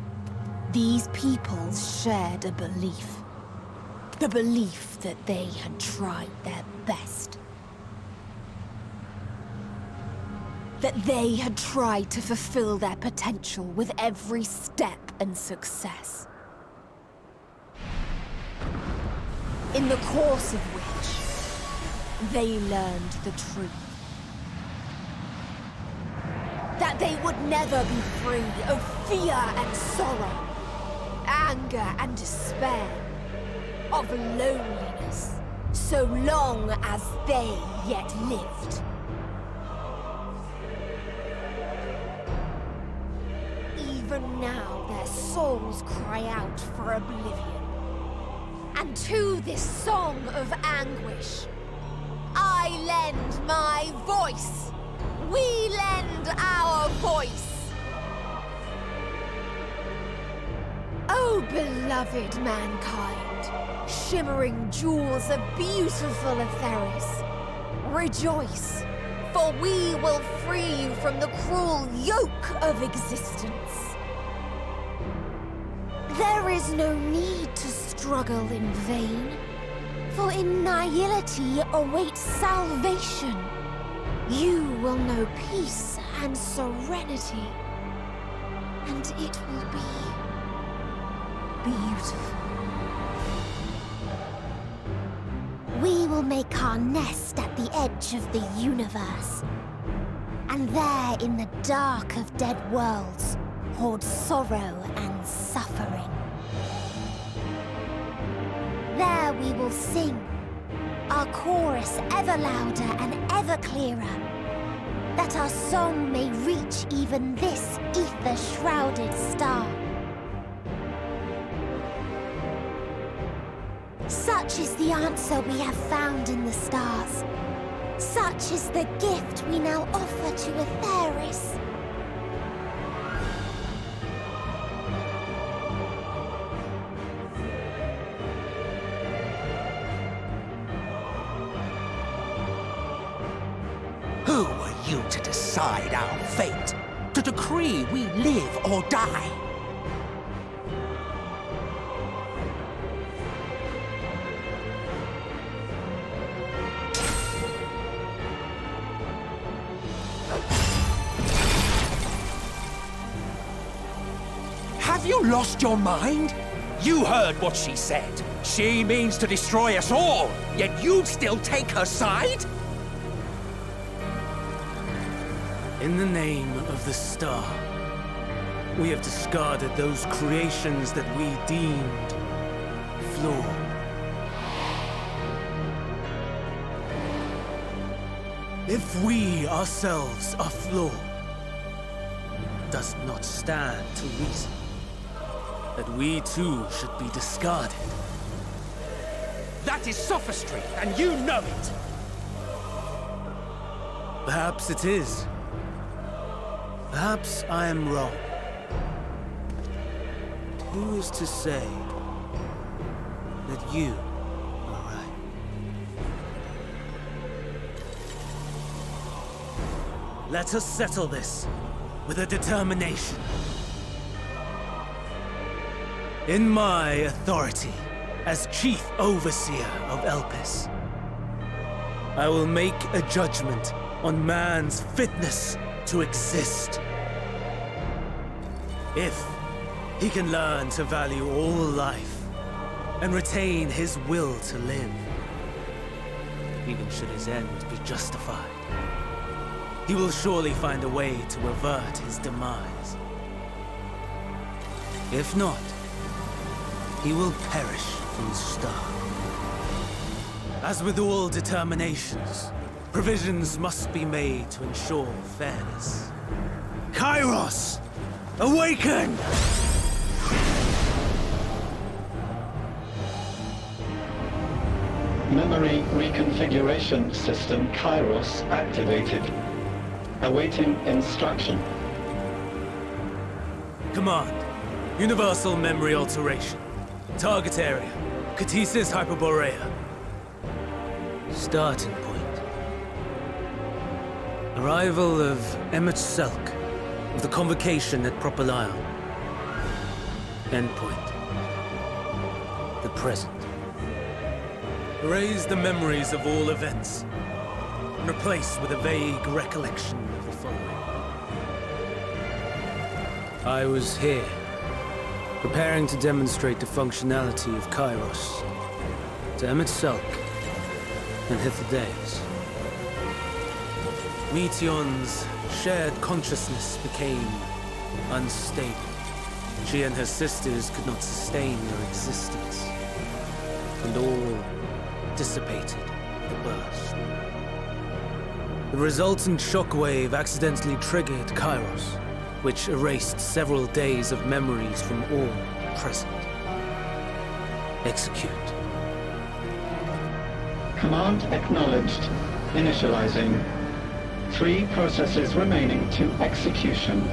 these peoples shared a belief. The belief that they had tried their best. That they had tried to fulfill their potential with every step and success. In the course of which, they learned the truth. That they would never be free of fear and sorrow, anger and despair, of loneliness, so long as they yet lived. Even now their souls cry out for oblivion. And to this song of anguish, I lend my voice. We lend our voice. Oh, beloved mankind, shimmering jewels of beautiful Aetheris, rejoice, for we will free you from the cruel yoke of existence. There is no need to struggle in vain, for in nihility awaits salvation. You will know peace and serenity, and it will be beautiful. We will make our nest at the edge of the universe, and there in the dark of dead worlds hoard sorrow and suffering. There we will sing, our chorus ever louder and ever clearer, that our song may reach even this ether-shrouded star. Such is the answer we have found in the stars. Such is the gift we now offer to Aetheris. Who are you to decide our fate? To decree we live or die? Have you lost your mind? You heard what she said. She means to destroy us all, yet you'd still take her side? In the name of the Star, we have discarded those creations that we deemed flawed. If we ourselves are flawed, does it not stand to reason that we too should be discarded? That is sophistry, and you know it! Perhaps it is. Perhaps I am wrong. Who is to say that you are right? Let us settle this with a determination. In my authority as Chief Overseer of Elpis, I will make a judgment on man's fitness to exist. If he can learn to value all life and retain his will to live, even should his end be justified, he will surely find a way to avert his demise. If not, he will perish from the start. As with all determinations, provisions must be made to ensure fairness. Kairos! Awaken! Memory reconfiguration system Kairos activated. Awaiting instruction. Command. Universal memory alteration. Target area. Catesis Hyperborea. Starting point. Arrival of MSQ of the convocation at Propylion. Endpoint. The present. Erase the memories of all events, and replace with a vague recollection of the following. I was here, preparing to demonstrate the functionality of Kairos to MSQ and Hythlodaeus. Meteon's shared consciousness became unstable. She and her sisters could not sustain their existence, and all dissipated at the burst. The resultant shockwave accidentally triggered Kairos, which erased several days of memories from all present. Execute. Command acknowledged. Initializing. 3 processes remaining to execution.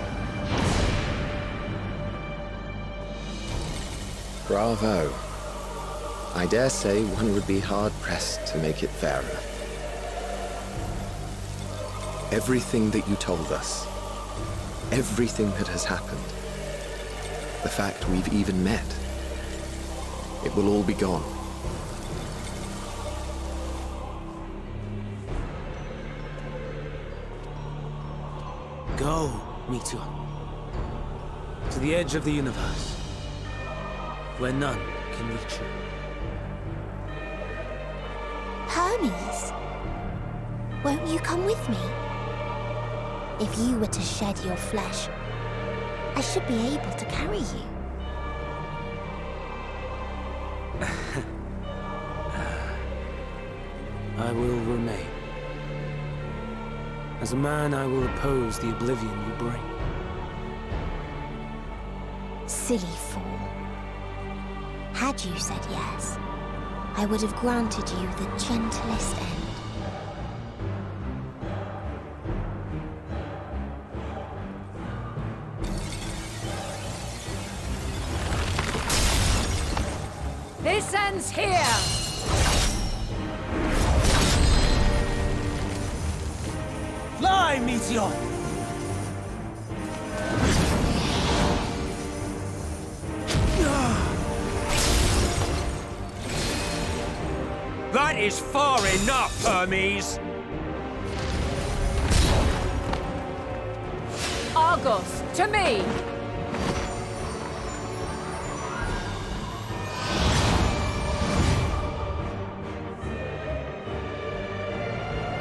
Bravo. I dare say one would be hard-pressed to make it fairer. Everything that you told us, everything that has happened, the fact we've even met, it will all be gone. Go, Meteon. To the edge of the universe, where none can reach you. Hermes, won't you come with me? If you were to shed your flesh, I should be able to carry you. I will remain. As a man, I will oppose the oblivion you bring. Silly fool. Had you said yes, I would have granted you the gentlest end. This ends here! Fly, Meteon! That is far enough, Hermes! Argos, to me!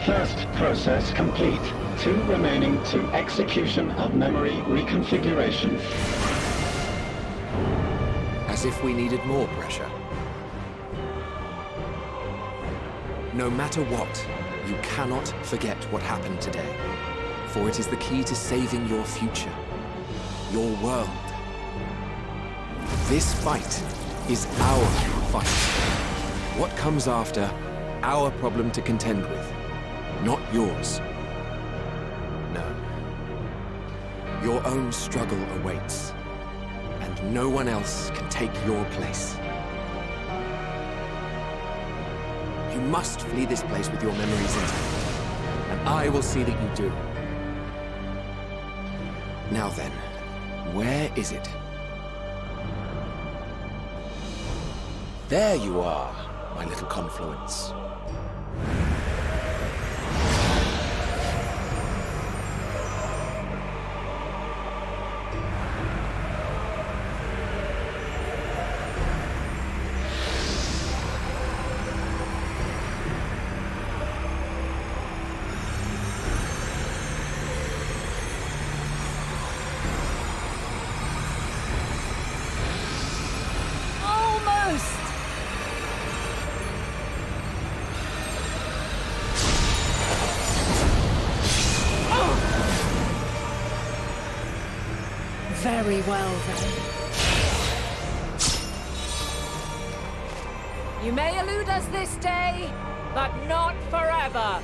First process complete. 2 remaining to execution of memory reconfiguration. As if we needed more pressure. No matter what, you cannot forget what happened today. For it is the key to saving your future. Your world. This fight is our fight. What comes after, our problem to contend with, not yours. No. Your own struggle awaits, and no one else can take your place. You must flee this place with your memories intact, and I will see that you do. Now then, where is it? There you are, my little confluence. Very well, then. You may elude us this day, but not forever.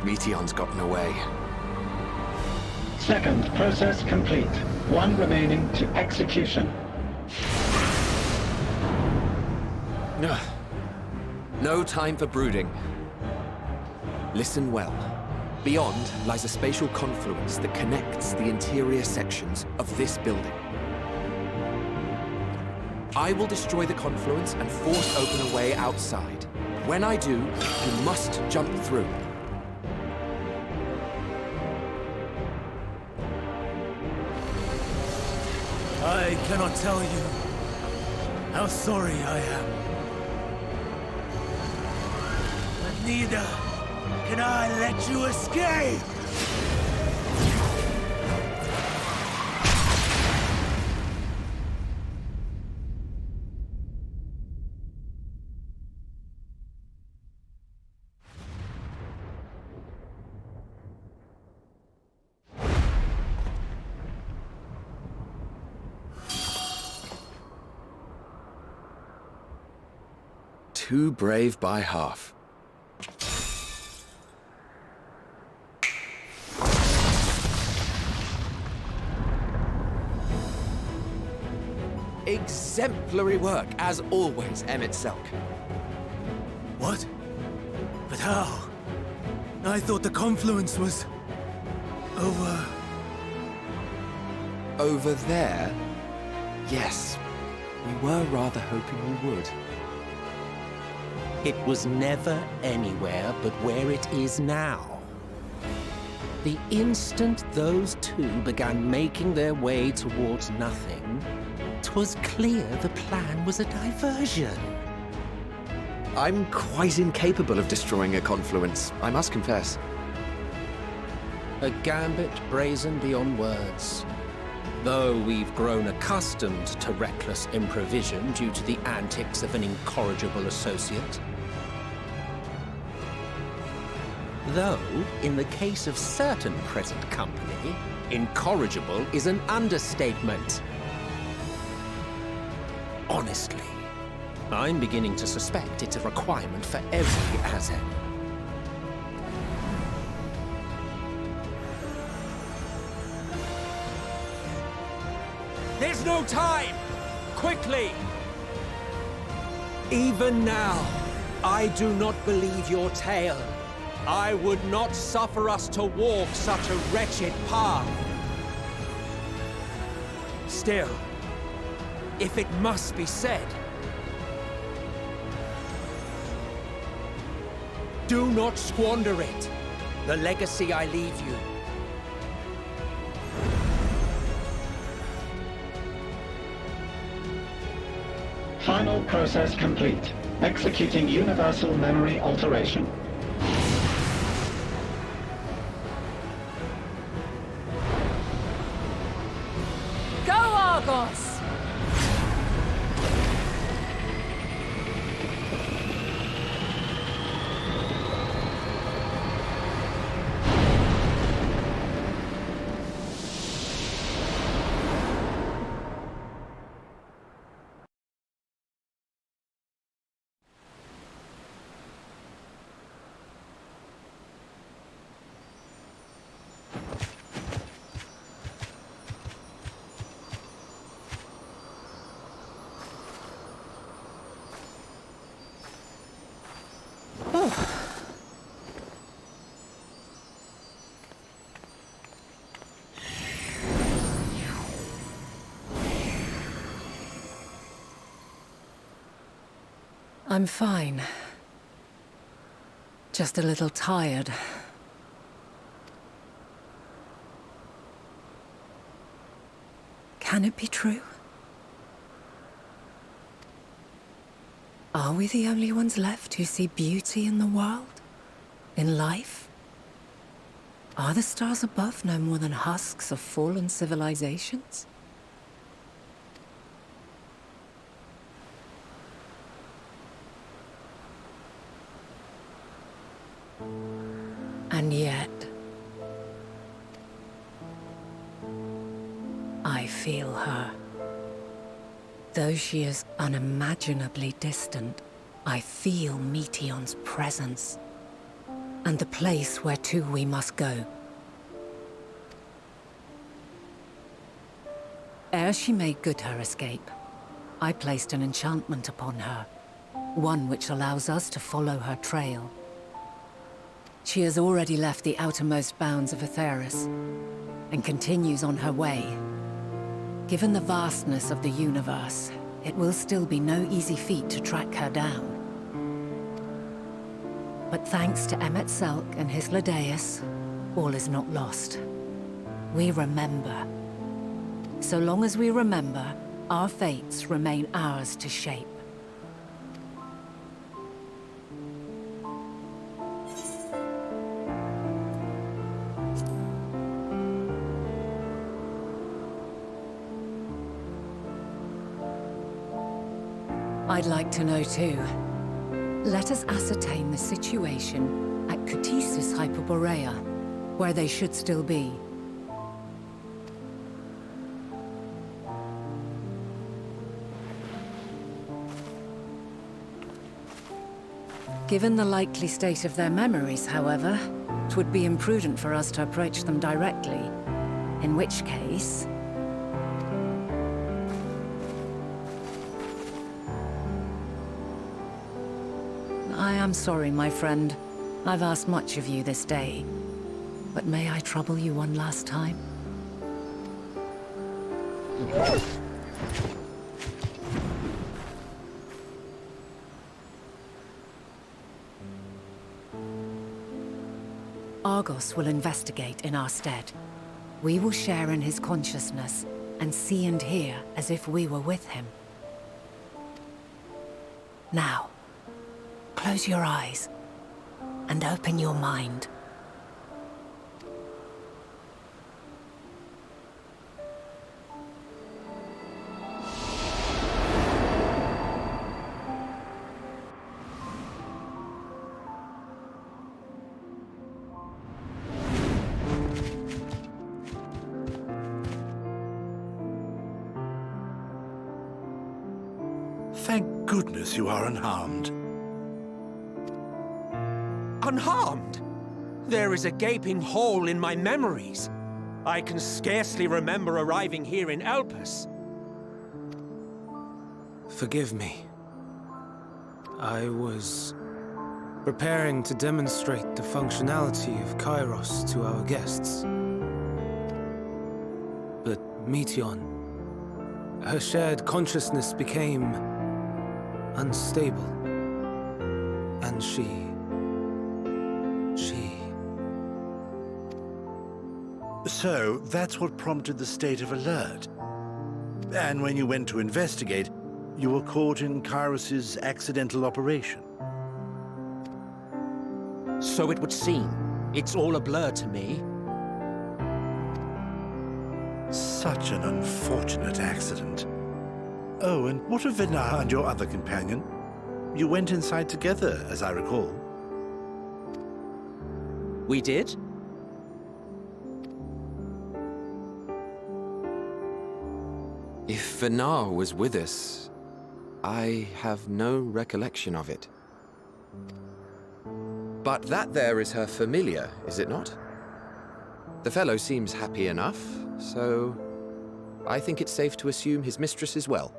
Meteon's gotten away. Second process complete. 1 remaining to execution. No time for brooding. Listen well. Beyond lies a spatial confluence that connects the interior sections of this building. I will destroy the confluence and force open a way outside. When I do, you must jump through. I cannot tell you how sorry I am. But neither can I let you escape! Too brave by half. Exemplary work, as always, MSQ. What? But how? I thought the confluence was... over... Over there? Yes. We were rather hoping you would. It was never anywhere but where it is now. The instant those two began making their way towards nothing, 'twas clear the plan was a diversion. I'm quite incapable of destroying a confluence, I must confess. A gambit brazen beyond words. Though we've grown accustomed to reckless improvision due to the antics of an incorrigible associate. Though, in the case of certain present company, incorrigible is an understatement. Honestly, I'm beginning to suspect it's a requirement for every Azen. There's no time! Quickly! Even now, I do not believe your tale. I would not suffer us to walk such a wretched path. Still, if it must be said, do not squander it, the legacy I leave you. Final process complete. Executing universal memory alteration. Go, Argos! I'm fine. Just a little tired. Can it be true? Are we the only ones left who see beauty in the world? In life? Are the stars above no more than husks of fallen civilizations? And yet, I feel her. Though she is unimaginably distant, I feel Meteion's presence, and the place where to we must go. Ere she made good her escape, I placed an enchantment upon her, one which allows us to follow her trail. She has already left the outermost bounds of Aetheris, and continues on her way. Given the vastness of the universe, it will still be no easy feat to track her down. But thanks to MSQ and Hythlodaeus, all is not lost. We remember. So long as we remember, our fates remain ours to shape. I'd like to know too. Let us ascertain the situation at Cutisis Hyperborea, where they should still be. Given the likely state of their memories, however, it would be imprudent for us to approach them directly. In which case... I am sorry, my friend. I've asked much of you this day. But may I trouble you one last time? Argos will investigate in our stead. We will share in his consciousness and see and hear as if we were with him. Now, close your eyes and open your mind. Thank goodness you are unharmed. Unharmed? There is a gaping hole in my memories. I can scarcely remember arriving here in Elpis. Forgive me. I was preparing to demonstrate the functionality of Kairos to our guests. But Meteion, her shared consciousness became unstable. And she... So, that's what prompted the state of alert. And when you went to investigate, you were caught in Kairos' accidental operation. So it would seem. It's all a blur to me. Such an unfortunate accident. Oh, and what of Vinar and your other companion? You went inside together, as I recall. We did? If Vinar was with us, I have no recollection of it. But that there is her familiar, is it not? The fellow seems happy enough, so I think it's safe to assume his mistress is well.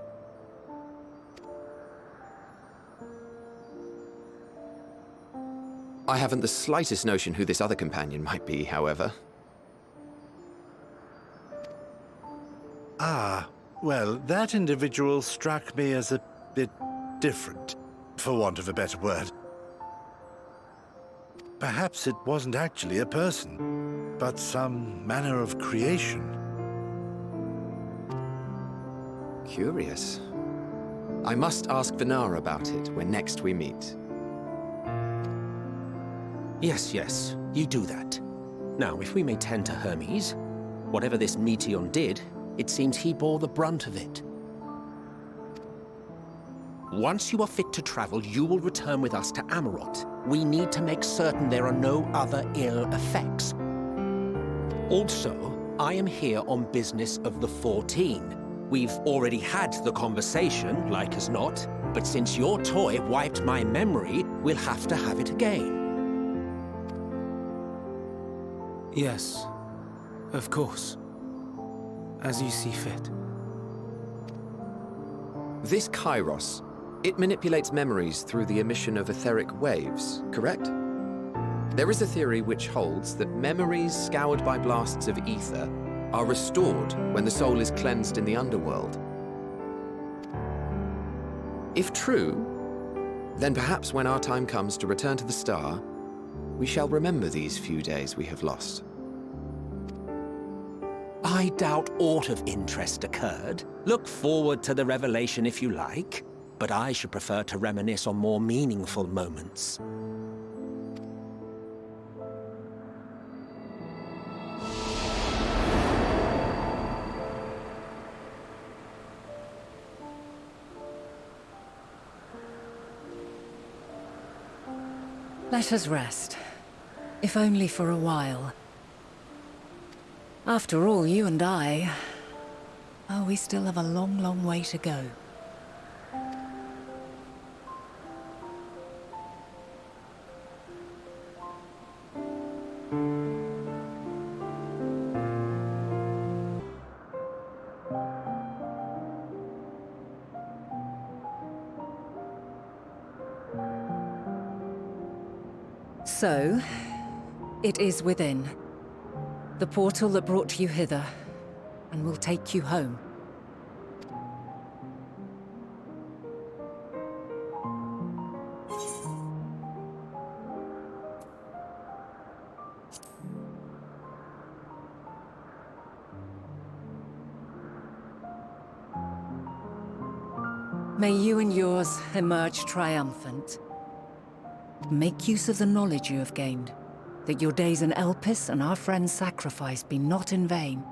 I haven't the slightest notion who this other companion might be, however. Ah, well, that individual struck me as a bit different, for want of a better word. Perhaps it wasn't actually a person, but some manner of creation. Curious. I must ask Vinar about it when next we meet. Yes, you do that. Now, if we may tend to Hermes, whatever this Meteon did, it seems he bore the brunt of it. Once you are fit to travel, you will return with us to Amarot. We need to make certain there are no other ill effects. Also, I am here on business of the 14. We've already had the conversation, like as not, but since your toy wiped my memory, we'll have to have it again. Yes, of course. As you see fit. This Kairos, it manipulates memories through the emission of etheric waves, correct? There is a theory which holds that memories scoured by blasts of ether are restored when the soul is cleansed in the underworld. If true, then perhaps when our time comes to return to the star, we shall remember these few days we have lost. I doubt aught of interest occurred. Look forward to the revelation if you like, but I should prefer to reminisce on more meaningful moments. Let us rest. If only for a while. After all, you and I... Oh, we still have a long, long way to go. So, it is within. The portal that brought you hither, and will take you home. May you and yours emerge triumphant. Make use of the knowledge you have gained, that your days in Elpis and our friend's sacrifice be not in vain.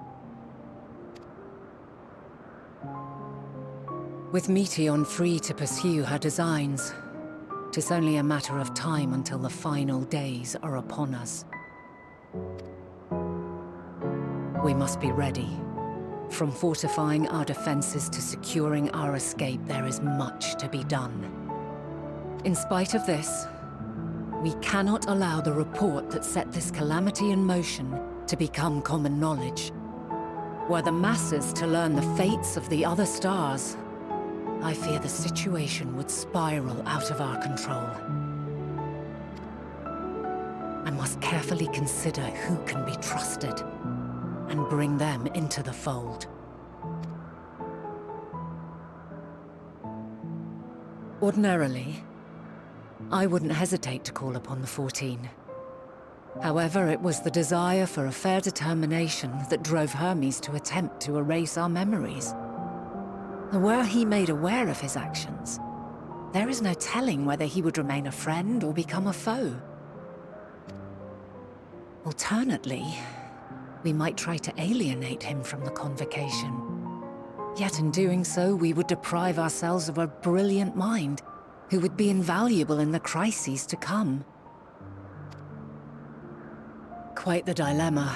With Meteon free to pursue her designs, 'tis only a matter of time until the final days are upon us. We must be ready. From fortifying our defenses to securing our escape, there is much to be done. In spite of this, we cannot allow the report that set this calamity in motion to become common knowledge. Were the masses to learn the fates of the other stars, I fear the situation would spiral out of our control. I must carefully consider who can be trusted, and bring them into the fold. Ordinarily, I wouldn't hesitate to call upon the 14. However, it was the desire for a fair determination that drove Hermes to attempt to erase our memories. Were he made aware of his actions, there is no telling whether he would remain a friend or become a foe. Alternately, we might try to alienate him from the Convocation. Yet in doing so, we would deprive ourselves of a brilliant mind who would be invaluable in the crises to come. Quite the dilemma.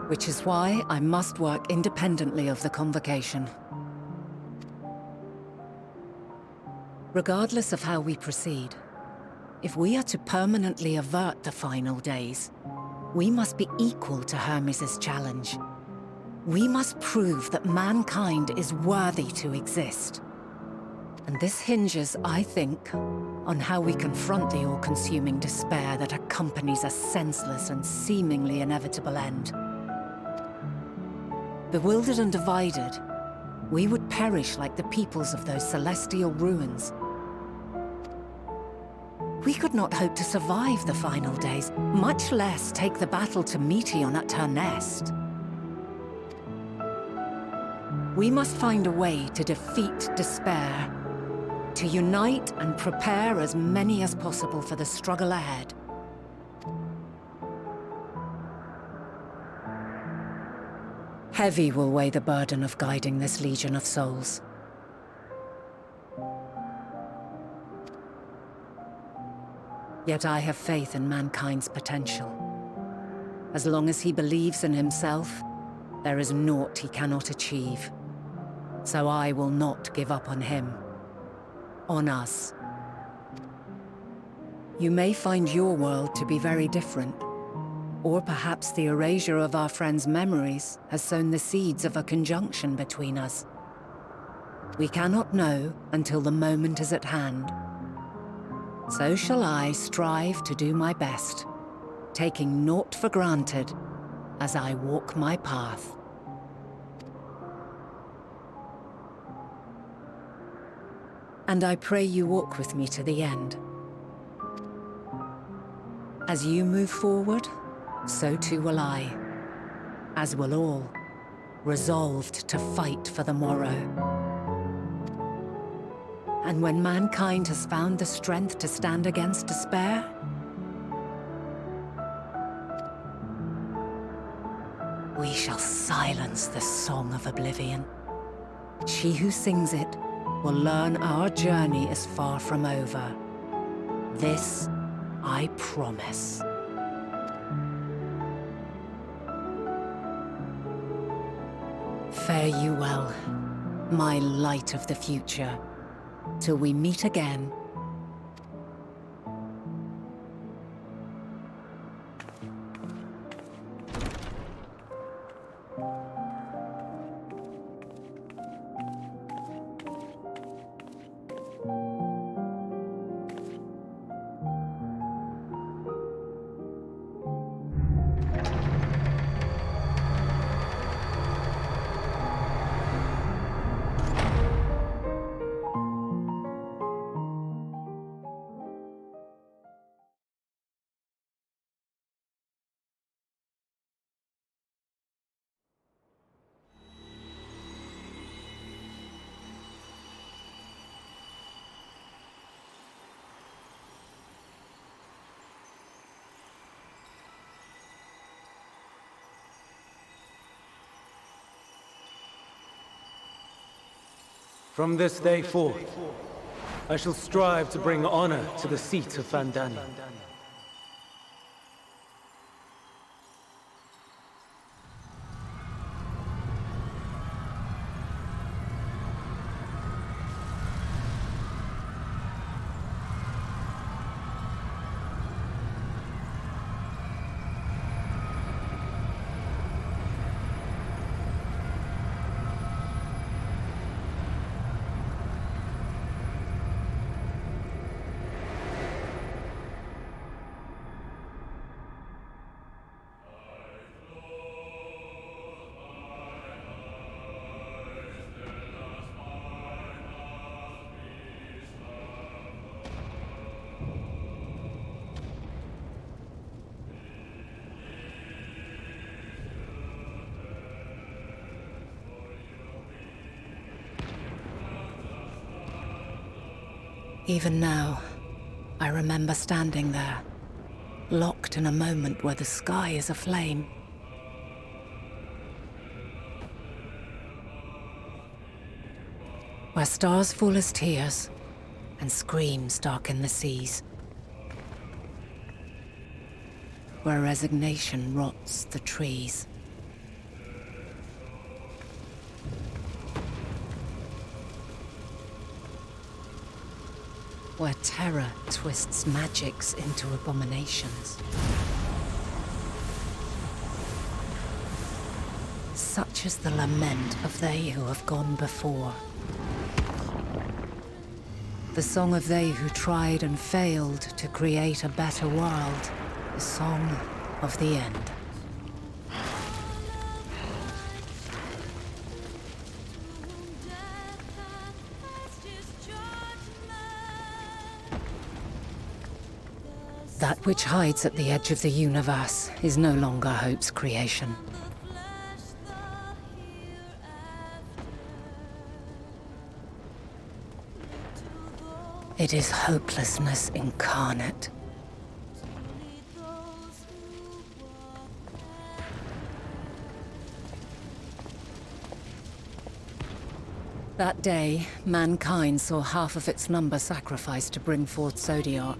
Which is why I must work independently of the Convocation. Regardless of how we proceed, if we are to permanently avert the final days, we must be equal to Hermes' challenge. We must prove that mankind is worthy to exist. And this hinges, I think, on how we confront the all-consuming despair that accompanies a senseless and seemingly inevitable end. Bewildered and divided, we would perish like the peoples of those celestial ruins. We could not hope to survive the final days, much less take the battle to Meteion at her nest. We must find a way to defeat despair, to unite and prepare as many as possible for the struggle ahead. Heavy will weigh the burden of guiding this legion of souls. Yet I have faith in mankind's potential. As long as he believes in himself, there is naught he cannot achieve. So I will not give up on him. On us. You may find your world to be very different. Or perhaps the erasure of our friends' memories has sown the seeds of a conjunction between us. We cannot know until the moment is at hand. So shall I strive to do my best, taking naught for granted as I walk my path. And I pray you walk with me to the end. As you move forward, so too will I, as will all, resolved to fight for the morrow. And when mankind has found the strength to stand against despair, we shall silence the song of oblivion. She who sings it will learn our journey is far from over. This I promise. Fare you well, my light of the future, till we meet again. From this day forth, I shall strive to bring honor to the seat of Vandania. Even now, I remember standing there, locked in a moment where the sky is aflame. Where stars fall as tears, and screams darken the seas. Where resignation rots the trees. Where terror twists magics into abominations. Such is the lament of they who have gone before. The song of they who tried and failed to create a better world. The song of the end. That which hides at the edge of the universe is no longer hope's creation. It is hopelessness incarnate. That day, mankind saw half of its number sacrificed to bring forth Zodiac.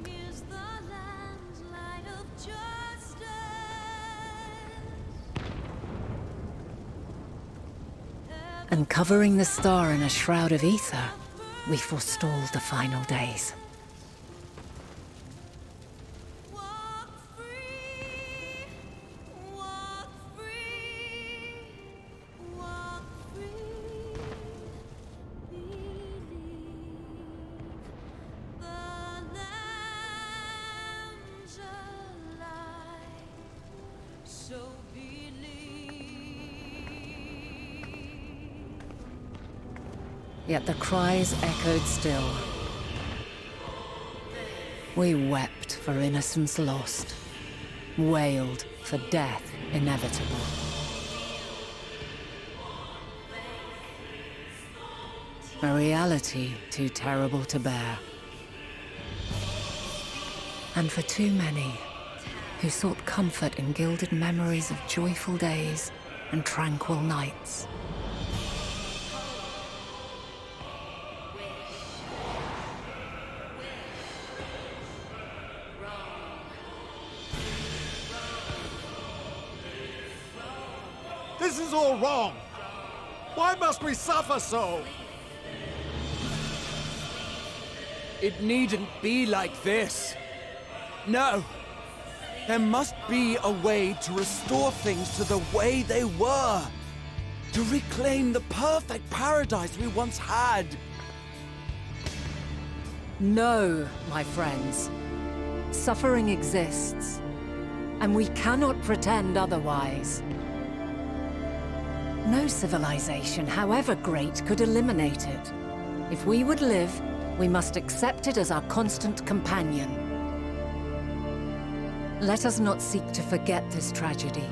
And covering the star in a shroud of ether, we forestalled the final days. Yet the cries echoed still. We wept for innocence lost, wailed for death inevitable. A reality too terrible to bear. And for too many who sought comfort in gilded memories of joyful days and tranquil nights. This is all wrong! Why must we suffer so? It needn't be like this. No. There must be a way to restore things to the way they were. To reclaim the perfect paradise we once had. No, my friends. Suffering exists, and we cannot pretend otherwise. No civilization, however great, could eliminate it. If we would live, we must accept it as our constant companion. Let us not seek to forget this tragedy.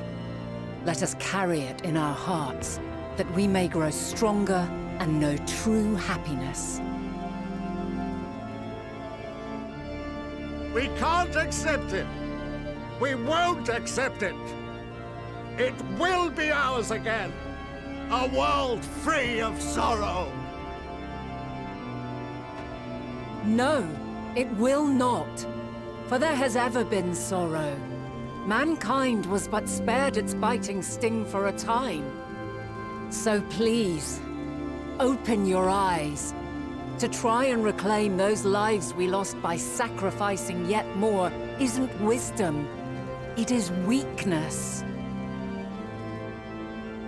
Let us carry it in our hearts, that we may grow stronger and know true happiness. We can't accept it! We won't accept it! It will be ours again! A world free of sorrow! No, it will not. For there has ever been sorrow. Mankind was but spared its biting sting for a time. So please, open your eyes. To try and reclaim those lives we lost by sacrificing yet more isn't wisdom. It is weakness.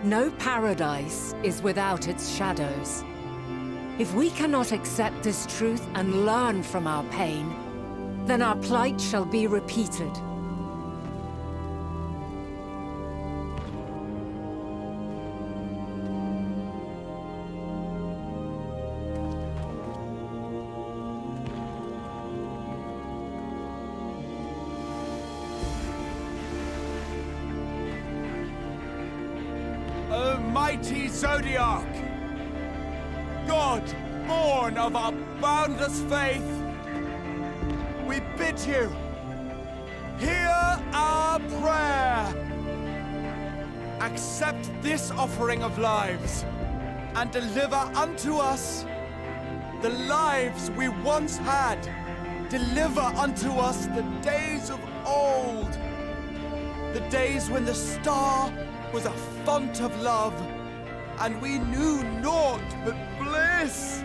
No paradise is without its shadows. If we cannot accept this truth and learn from our pain, then our plight shall be repeated. O mighty Zodiac! God, born of our boundless faith, we bid you, hear our prayer. Accept this offering of lives, and deliver unto us the lives we once had. Deliver unto us the days of old, the days when the star was a font of love, and we knew naught but bliss.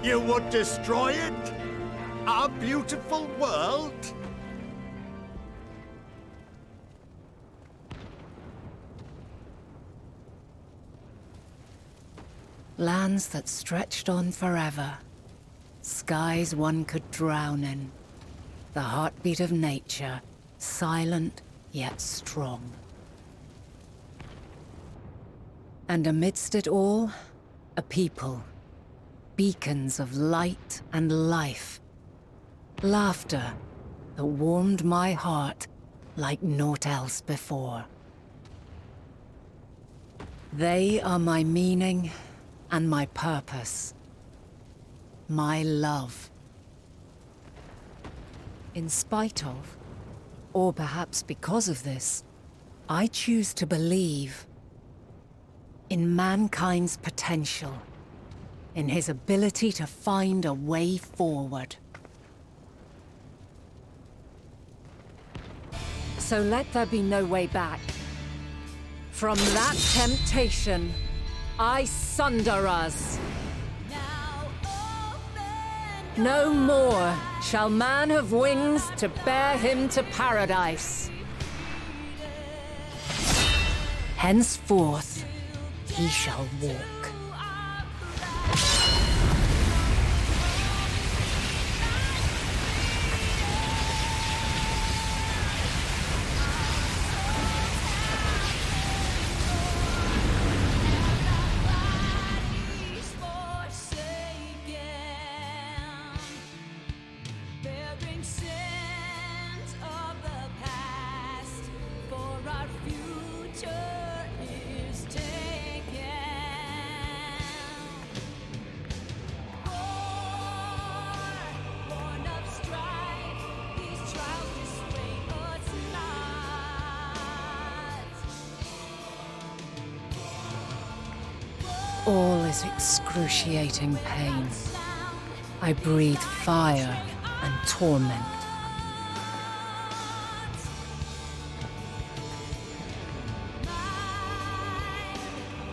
You would destroy it? Our beautiful world? Lands that stretched on forever. Skies one could drown in. The heartbeat of nature, silent yet strong. And amidst it all, a people. Beacons of light and life. Laughter that warmed my heart like naught else before. They are my meaning and my purpose. My love. In spite of, or perhaps because of this, I choose to believe in mankind's potential. In his ability to find a way forward. So let there be no way back. From that temptation, I sunder us. No more shall man have wings to bear him to paradise. Henceforth, he shall walk. All is excruciating pain. I breathe fire and torment.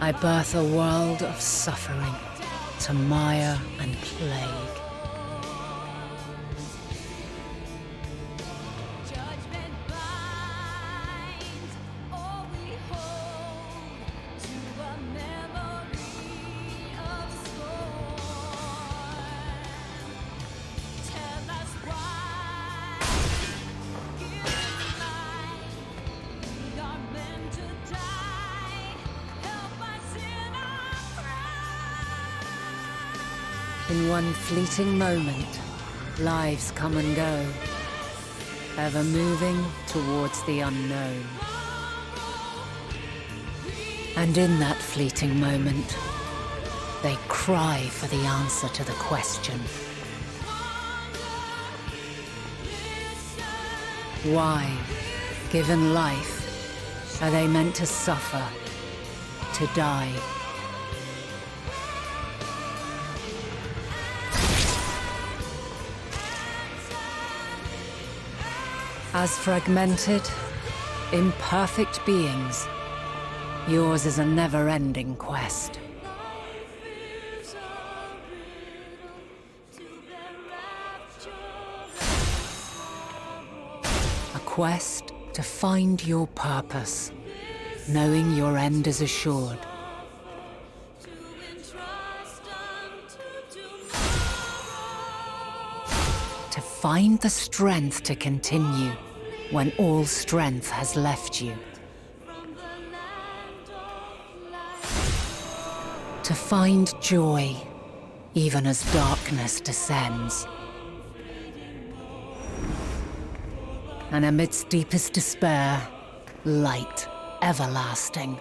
I birth a world of suffering to mire and plague. In one fleeting moment, lives come and go, ever moving towards the unknown. And in that fleeting moment, they cry for the answer to the question. Why, given life, are they meant to suffer, to die? As fragmented, imperfect beings, yours is a never-ending quest. A quest to find your purpose, knowing your end is assured. To find the strength to continue when all strength has left you. find joy, even as darkness descends. And amidst deepest despair, light everlasting.